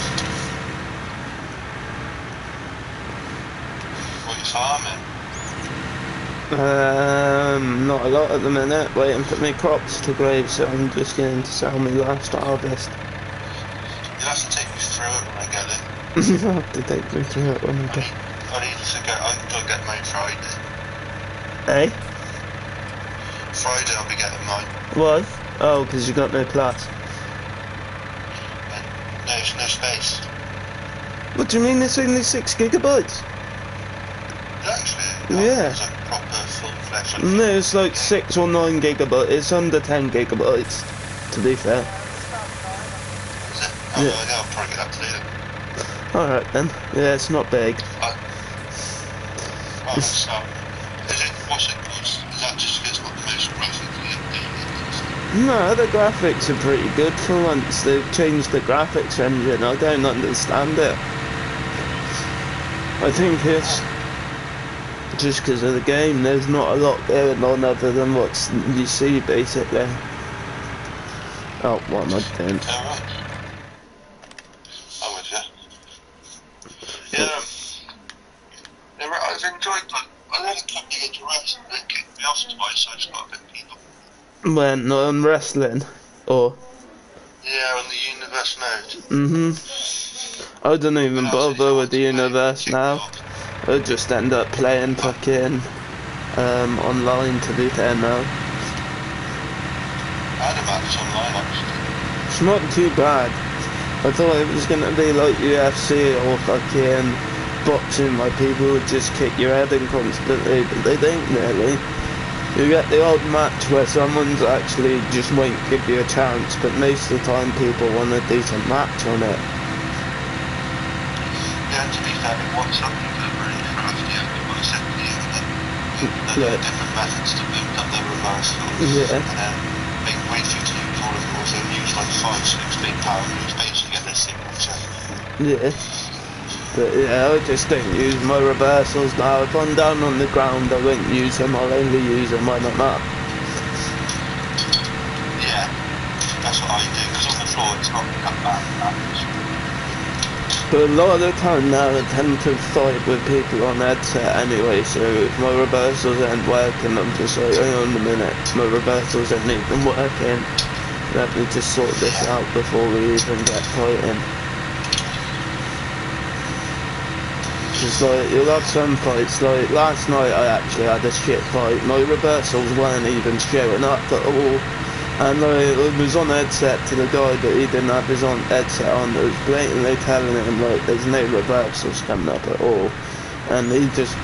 What are you farming? Not a lot at the minute, waiting for my crops to grow, so I'm just going to sell my last harvest. You'll have to take me through it when I get it. You'll have to take me through it when I get... I need to get mine Friday. Eh? Friday I'll be getting mine. Why? Oh, because you got no plus. And no space. What do you mean it's only 6 gigabytes? Actually, Yeah. It's like proper full-fledged. No, it's like 6 or 9 gigabytes. It's under 10 gigabytes, to be fair. Is it? Oh, Yeah. yeah, I'll probably get that today then. Alright then. Yeah, it's not big. Is that just because it's got the most graphically updated? No, the graphics are pretty good for once. They've changed the graphics engine. I don't understand it. I think it's just because of the game. There's not a lot going on other than what you see, basically. Oh, what am I doing? Alright. I'm with you. I've enjoyed, like, I had a couple of directs and they kicked me off twice, so I just got a bit peed off. When on wrestling, or Yeah, on the universe node. I don't even When I was at bother with the Yacht's, universe they kicked me now. off. I just end up playing fucking online to be fair now. I had a match online, actually. It's not too bad. I thought it was gonna be like UFC or fucking boxing where people would just kick your head in constantly, but they don't really. You get the odd match where someone's actually just won't give you a chance, but most of the time people want a decent match on it. Yeah, to be fair, it was something that really crafty. What I said to you, that there are different methods to build up their reversals. Yeah. And then they wait for you to use all of yours and use like 5, 6 big power moves basically get their signature. Yeah. But yeah, I just don't use my reversals now. If I'm down on the ground, I won't use them. I'll only use them when I'm up. Yeah, that's what I do, because on the floor it's not that bad. But a lot of the time now, I tend to fight with people on headset anyway, so if my reversals aren't working, I'm just like, hang on a minute, my reversals aren't even working. Let me just sort this out before we even get fighting. It's like, you'll have some fights, like last night I actually had a shit fight. My reversals weren't even showing up at all. And I was on headset to the guy, but he didn't have his headset on. It was blatantly telling him, like, there's no reversals coming up at all. And he just,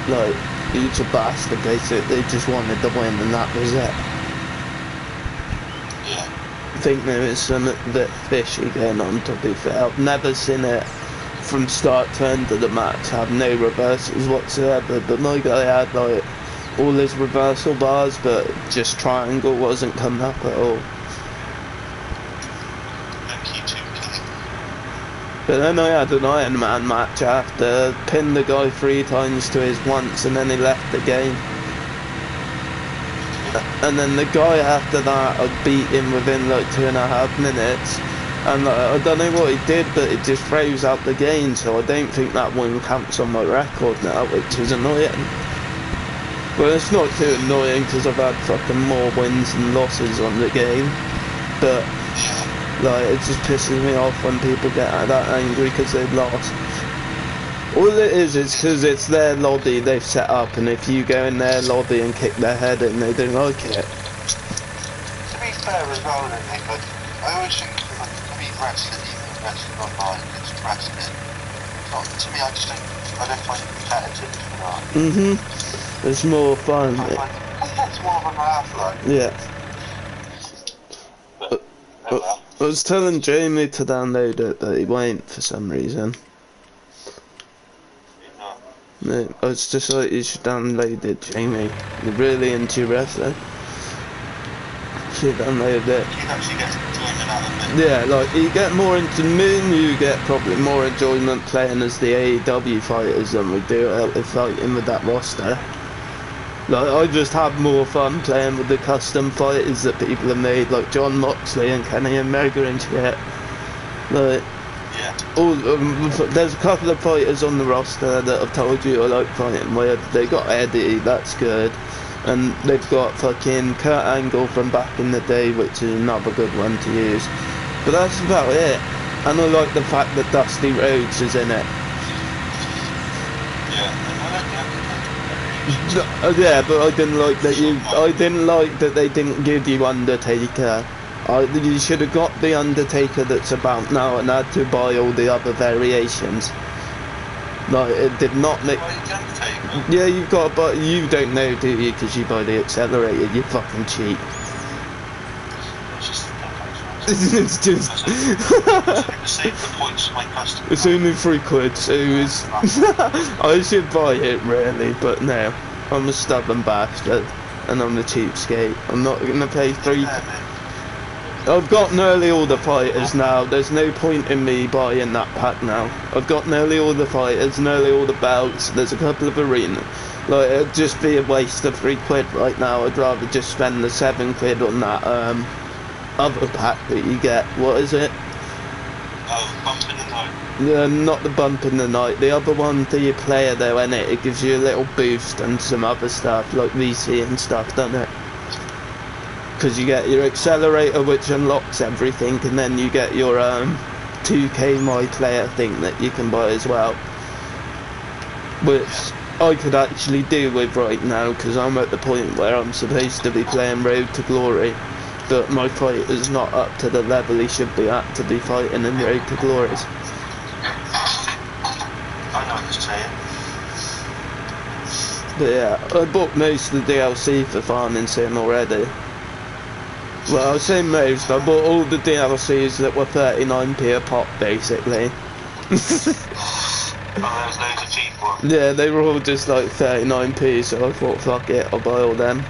like, he's a bastard basically, he just wanted to win and that was it. I think there is something a bit fishy going on, to be fair. I've never seen it from start to end of the match have no reversals whatsoever, but my guy had like all his reversal bars, but just triangle wasn't coming up at all. But then I had an Iron Man match after, pinned the guy 3 times to his once and then he left the game. And then the guy after that, I beat him within like 2.5 minutes. And I don't know what he did, but it just froze out the game, so I don't think that one counts on my record now, which is annoying. Well, it's not too annoying because I've had fucking more wins and losses on the game, but like it just pisses me off when people get that angry because they've lost. All it is because it's their lobby they've set up, and if you go in their lobby and kick their head in, they don't like it. To be fair as well, Nick, like, I always think wrestling, even wrestling online, it's wrestling. Not, to me, I don't find it competitive, you know. It's more fun. It's more of a laugh, like. Yeah. I was telling Jamie to download it, but he won't for some reason. No, I was just like, you should download it, Jamie. You're really into wrestling. Should download it. You actually get enjoyment out of it. Yeah, like you get more into me, and you get probably more enjoyment playing as the AEW fighters than we do fighting with that roster. Like I just have more fun playing with the custom fighters that people have made, like John Moxley and Kenny Omega and shit. Like, there's a couple of fighters on the roster that I've told you I like fighting with. They got Eddie, that's good. And they've got fucking Kurt Angle from back in the day, which is another good one to use. But that's about it. And I like the fact that Dusty Rhodes is in it. Yeah, but I didn't like that they didn't give you Undertaker. You should have got the Undertaker that's about now and had to buy all the other variations. Like, it did not make... Yeah, you've got to buy... You don't know, do you? Because you buy the accelerator, you fucking cheat. It's just... It's only £3, so it's... I should buy it, really, but no. I'm a stubborn bastard, and I'm a cheapskate. I'm not going to pay £3... I've got nearly all the fighters now. There's no point in me buying that pack now. I've got nearly all the fighters, nearly all the belts. There's a couple of arenas. Like, it'd just be a waste of £3 right now. I'd rather just spend the £7 on that other pack that you get. What is it? Oh, Bump in the Night. Not the bump in the night. The other one for your player though, innit? It gives you a little boost and some other stuff like VC and stuff, doesn't it? Because you get your accelerator, which unlocks everything, and then you get your 2K My Player thing that you can buy as well, which I could actually do with right now because I'm at the point where I'm supposed to be playing Road to Glory, but my fight is not up to the level he should be at to be fighting in Road to Glories. I know what you're saying. But yeah, I bought most of the DLC for Farming Sim already. Well, I say most, I bought all the DLCs that were 39p a pop, basically. Oh, there was loads of cheap ones. Yeah, they were all just like 39p, so I thought, fuck it, I'll buy all them.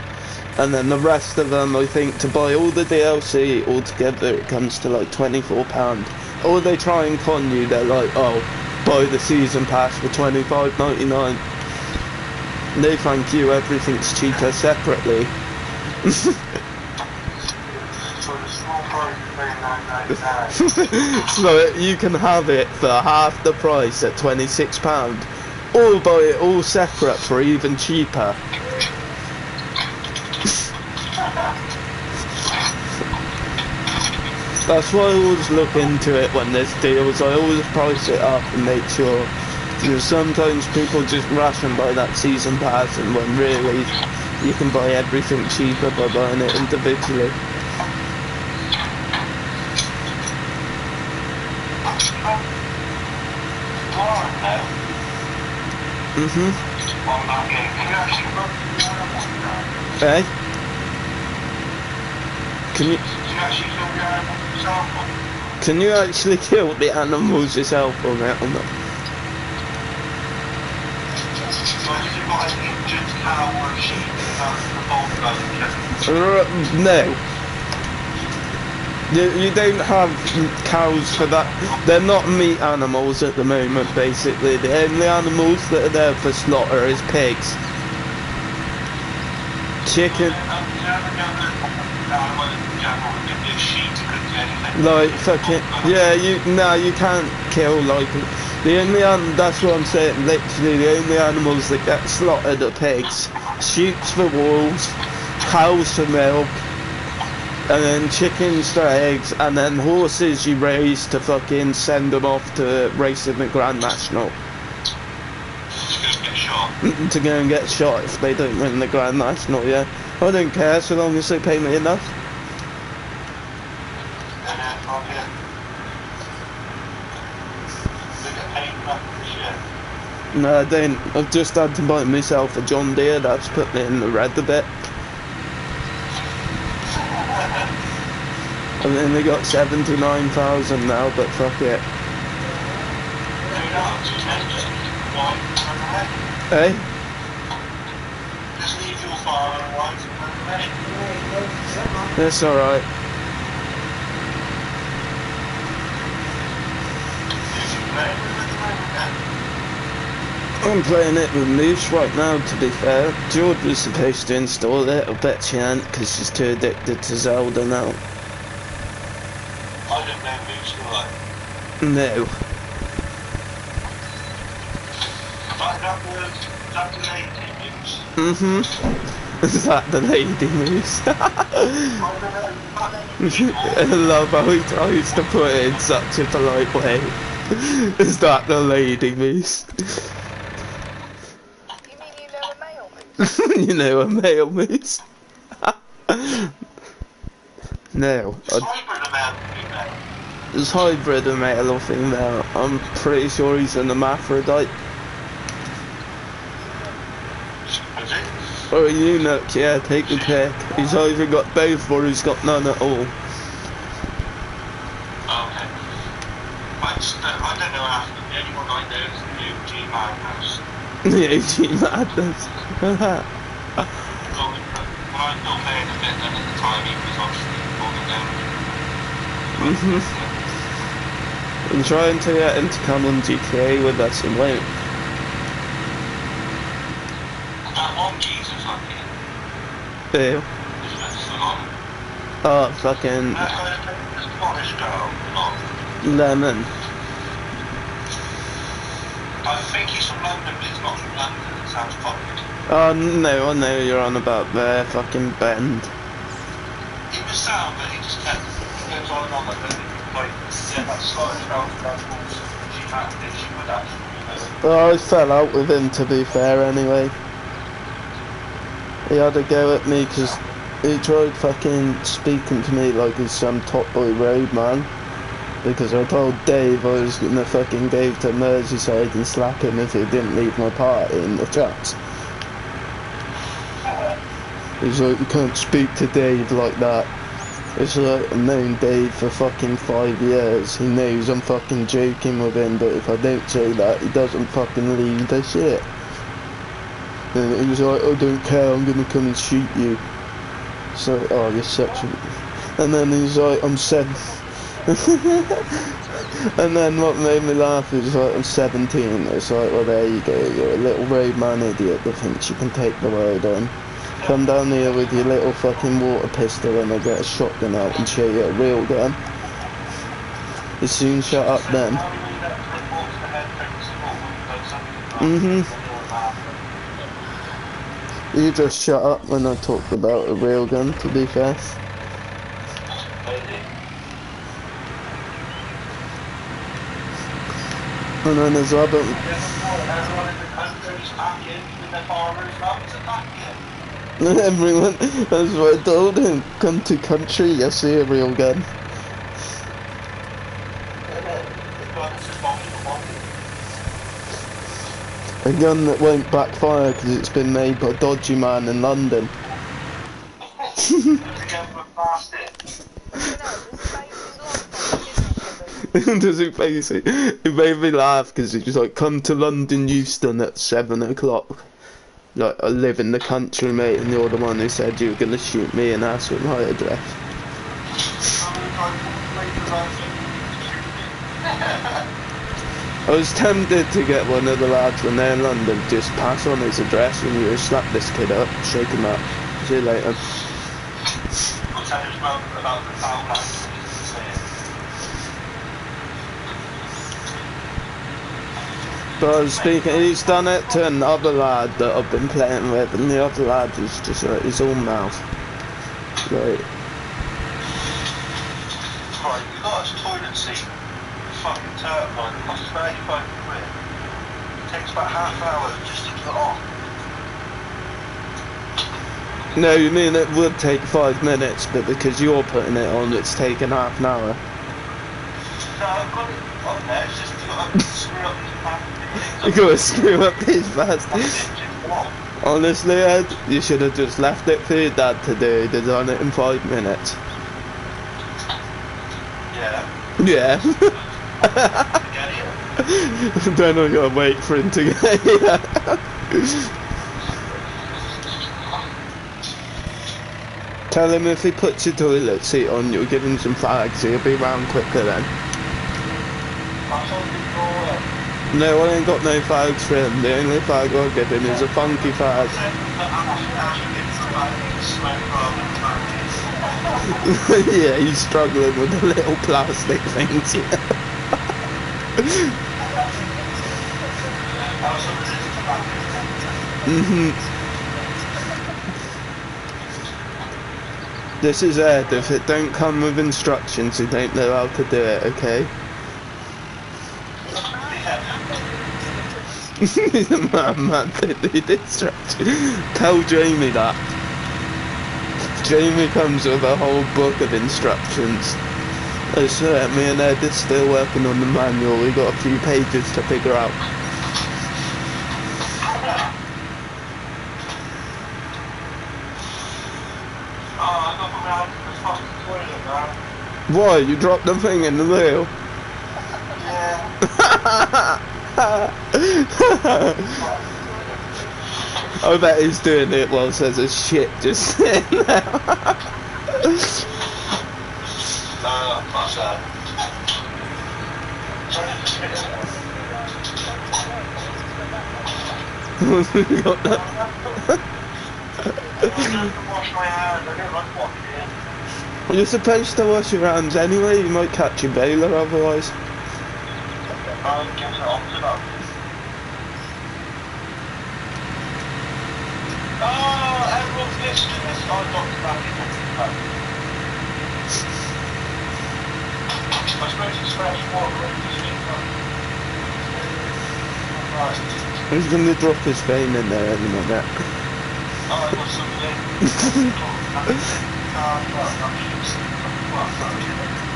And then the rest of them, I think, to buy all the DLC altogether, it comes to like £24. Or they try and con you, they're like, oh, buy the season pass for £25.99. No thank you, everything's cheaper separately. So you can have it for half the price at £26, or buy it all separate for even cheaper. That's why I always look into it when there's deals. I always price it up and make sure, because sometimes people just rush and buy that season pass, and when really you can buy everything cheaper by buying it individually. Hey? Can you actually kill the animals yourself on it or not? No. You don't have cows for that. They're not meat animals at the moment, basically. The only animals that are there for slaughter is pigs. Chicken. Like, fucking, yeah, you can't kill, like, the only, that's what I'm saying, literally, the only animals that get slaughtered are pigs. Sheep for wolves, cows for milk, and then chickens for eggs, and then horses you raise to fucking send them off to race in the Grand National. To go and get shot if they don't win the Grand National, yeah. I don't care so long as they pay me enough. No, I don't. I've just had to buy myself a John Deere. That's put me in the red a bit. I've only got 79,000 now, but fuck it. Hey? Just leave your fire and right. That's alright. I'm playing it with Moose right now, to be fair. George was supposed to install it, I bet she ain't, because she's too addicted to Zelda now. I don't know Moose, do I? No. That the lady Moose? Mm-hmm. Is that the lady Moose? I love how he tries to put it in such a polite way. Is that the lady Moose? You know a male moose? No. Is hybrid a male or female? I'm pretty sure he's an hermaphrodite. Or a eunuch, yeah, take your pick. He's either got both or he's got none at all. Okay. I don't know after. The only one I know is the OG Madhouse. The OG Madness. When I was still playing a bit then at the time, he was obviously falling down. I'm trying to get him to come on GTA with us and won't. That one Jesus I think. Ew. Oh, fucking That Scottish girl, not. Lemon. I think he's from London, but he's not from London. It sounds cockney. Oh no, I know you're on about their fucking bend. He was sound, but he just kept, he goes on and on like that. Like, yeah, that Scottish girl from that course, she had it, she would actually, Well, I fell out with him, to be fair, anyway. He had a go at me because he tried fucking speaking to me like he's some top boy roadman. Because I told Dave I was gonna fucking go to Merseyside and slap him if he didn't leave my party in the chat. He's like, you can't speak to Dave like that. It's like, I've known Dave for fucking 5 years. He knows I'm fucking joking with him, but if I don't say that, he doesn't fucking leave the shit. And he was like, I don't care, I'm gonna come and shoot you. So, oh, you're such a... And then he's like, I'm 7... And then what made me laugh is like, I'm 17. It's like, well, there you go, you're a little roadman idiot that thinks you can take the world on. Come down here with your little fucking water pistol and I'll get a shotgun out and show you a real gun. You soon shut up then. You just shut up when I talked about a real gun, to be fair. And then there's other... Everyone, that's what I told him. Come to country, you see a real gun. A gun that won't backfire because it's been made by a dodgy man in London. Does it basically? It made me laugh because it was like, come to London Euston at 7 o'clock. Like, I live in the country, mate, and you're the one who said you were gonna shoot me and ask for my address. I was tempted to get one of the lads when they're in London, just pass on his address and you slap this kid up, shake him up. See you later. I'll tell you about the foul. But I was speaking, he's done it to another lad that I've been playing with, and the other lad is just like, he's all mouth. Right. Right, you got a toilet seat, fucking turbine, it costs £35. It takes about half an hour just to put on. No, you mean it would take 5 minutes, but because you're putting it on, it's taken half an hour. No, I've got it on there, it's just you got to screw up these fucking things. You gotta screw up these bastards. Honestly, Ed, you should have just left it for your dad to do. He'd have done it in 5 minutes. Yeah. Yeah. Then I gotta wait for him to get here. Tell him if he puts your toilet seat on, you'll give him some fags, he'll be round quicker then. No, I ain't got no fags for him. The only fag I'll give him is a funky fag. Yeah, he's struggling with the little plastic things. This is Ed. If it don't come with instructions, you don't know how to do it, okay? He's a man that did instructions. Tell Jamie that. Jamie comes with a whole book of instructions. I swear, me and Ed is still working on the manual. We got a few pages to figure out. Why? You dropped the thing in the loo? I bet he's doing it whilst there's a shit just sitting there. Got that. You're supposed to wash your hands anyway, you might catch your baler otherwise. Yes, I got back in I suppose it's fresh water when you sleep on. Right. He's gonna drop his phone in there any minute. Oh, I got something.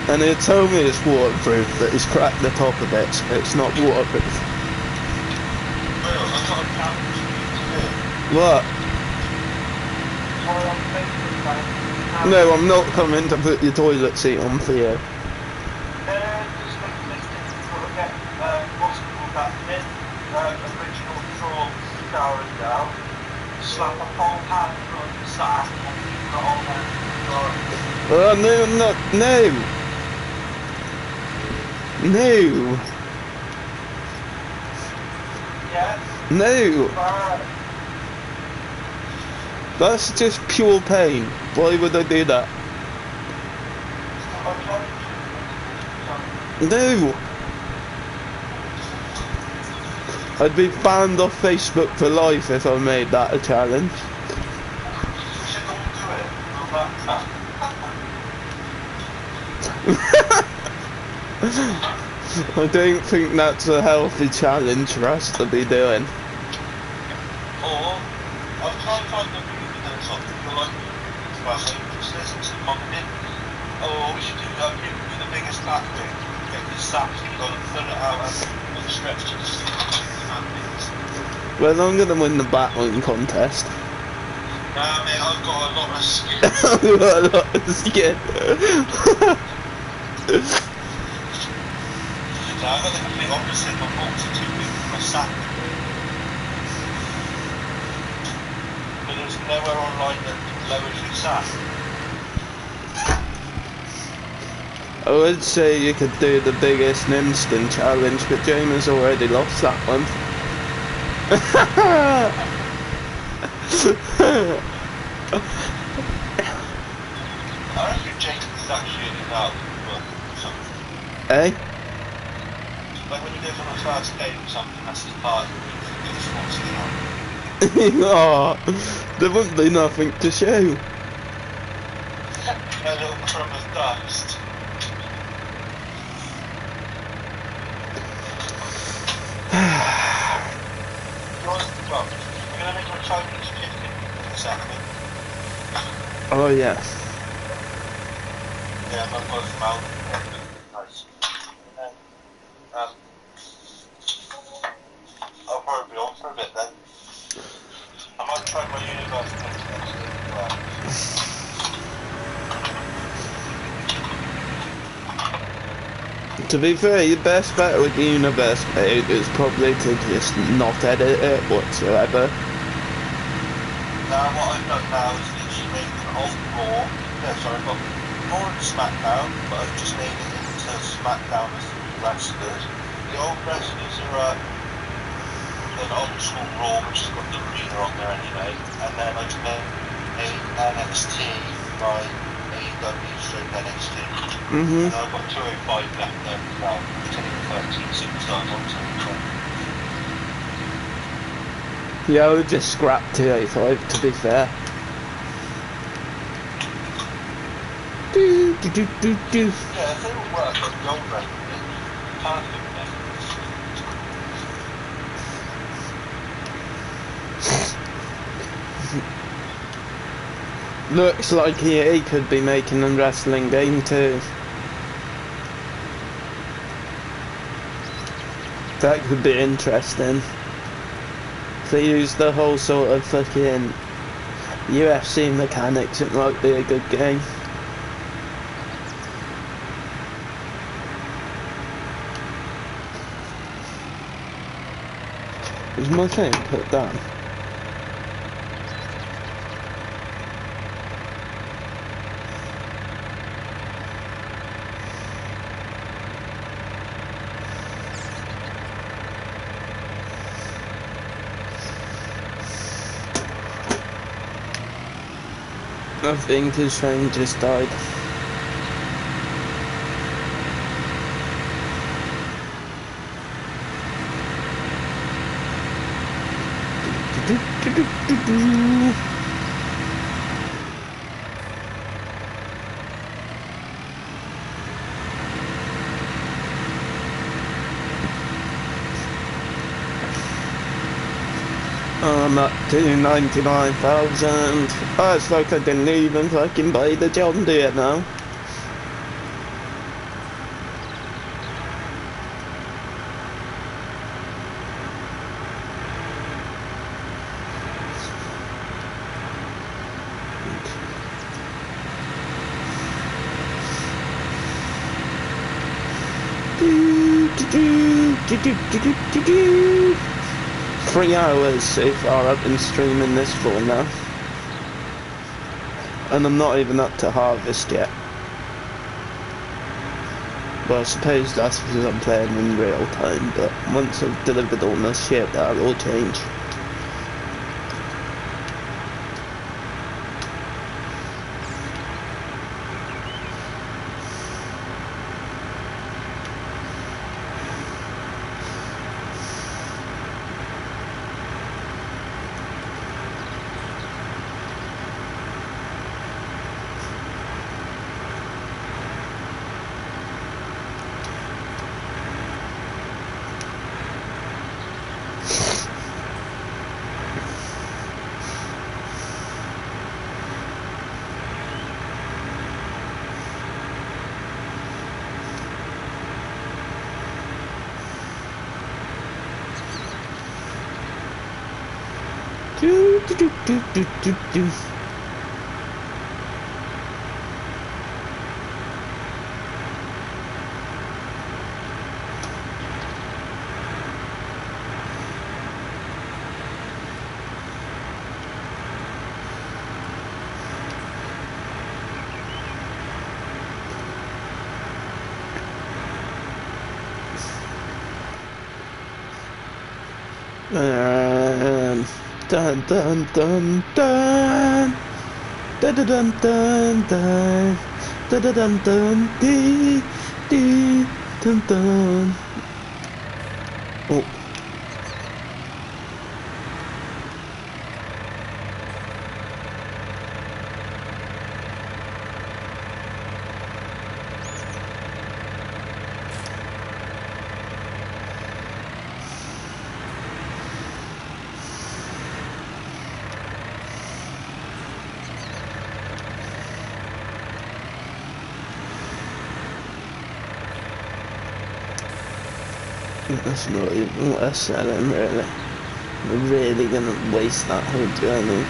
And he told me it's waterproof, but he's cracked the top of it, so it's not waterproof. Well, I got a challenge for you to do. What? Sorry, on Facebook, mate. No, I'm not coming to put your toilet seat on for you. Just sort of get what's it called that bit, original draw scouring down, slap a whole hand on the sack and keep it on there. Oh, no, no, no! No! Yeah? No! Right. That's just pure pain. Why would I do that? No! I'd be banned off Facebook for life if I made that a challenge. We should all do it. I don't think that's a healthy challenge for us to be doing. Or, I'll try and find the videos on people like well, just listen to them on the bit. Or we should do the biggest back thing. Get your sacks, you've got to pull it out and stretch to the skin. Well, I'm gonna win the battling contest. Nah, mate, I've got a lot of skin. I've got a lot of skin. No, I've got the complete opposite. My balls are too big for my sack. But there's nowhere online that lowers your sack. I would say you could do the biggest instant challenge, but Jamie's already lost that one. I reckon James is actually in out or something. Eh? Like when he goes on a first date or something, that's his part. He gets 40 out. Oh, there wouldn't be nothing to show. A little crumb of dust. Well, we're going to make a Chinese chicken in a second. Oh yes. Yeah, my both mouth. Nice. And then, I'll probably be on for a bit then. I might try my university next week as well. To be fair, your best bet with the universe mode is probably to just not edit it whatsoever. Now what I've done now is literally made an old Raw. No, sorry, I've got Raw and SmackDown, but I've just made it into SmackDown as the wrestlers. The old wrestlers are an old school Raw, which has got the arena on there anyway. And then I just made NXT by AEW stroke NXT. And I've got 205 left there as well. I'm taking 13 superstars onto it. Yeah, I would just scrap 285 to be fair. Do. Yeah, if they all work on the old wrestling, perfect then. Looks like EA could be making a wrestling game too. That could be interesting. If they use the whole sort of fucking UFC mechanics, it might be a good game. Is my phone put down? I think his phone just died. I'm at 299,000. Oh, it's like I didn't even fucking buy the John Deere now. Do. 3 hours so far I've been streaming this for now. And I'm not even up to harvest yet. Well, I suppose that's because I'm playing in real time, but once I've delivered all my shit, that'll all change. Do. Dun dun dun dun dun dun dun dun dun dun dun dun dun dee dee dun dun. Oh. That's not even worth selling, really. We're really gonna waste that whole journey.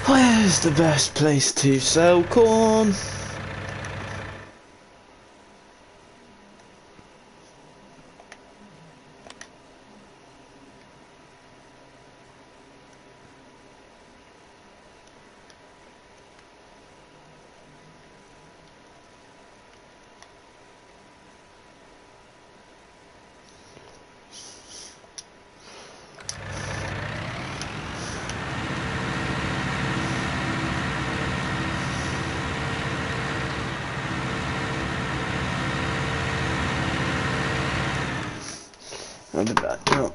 Where's the best place to sell corn? I'll be back now.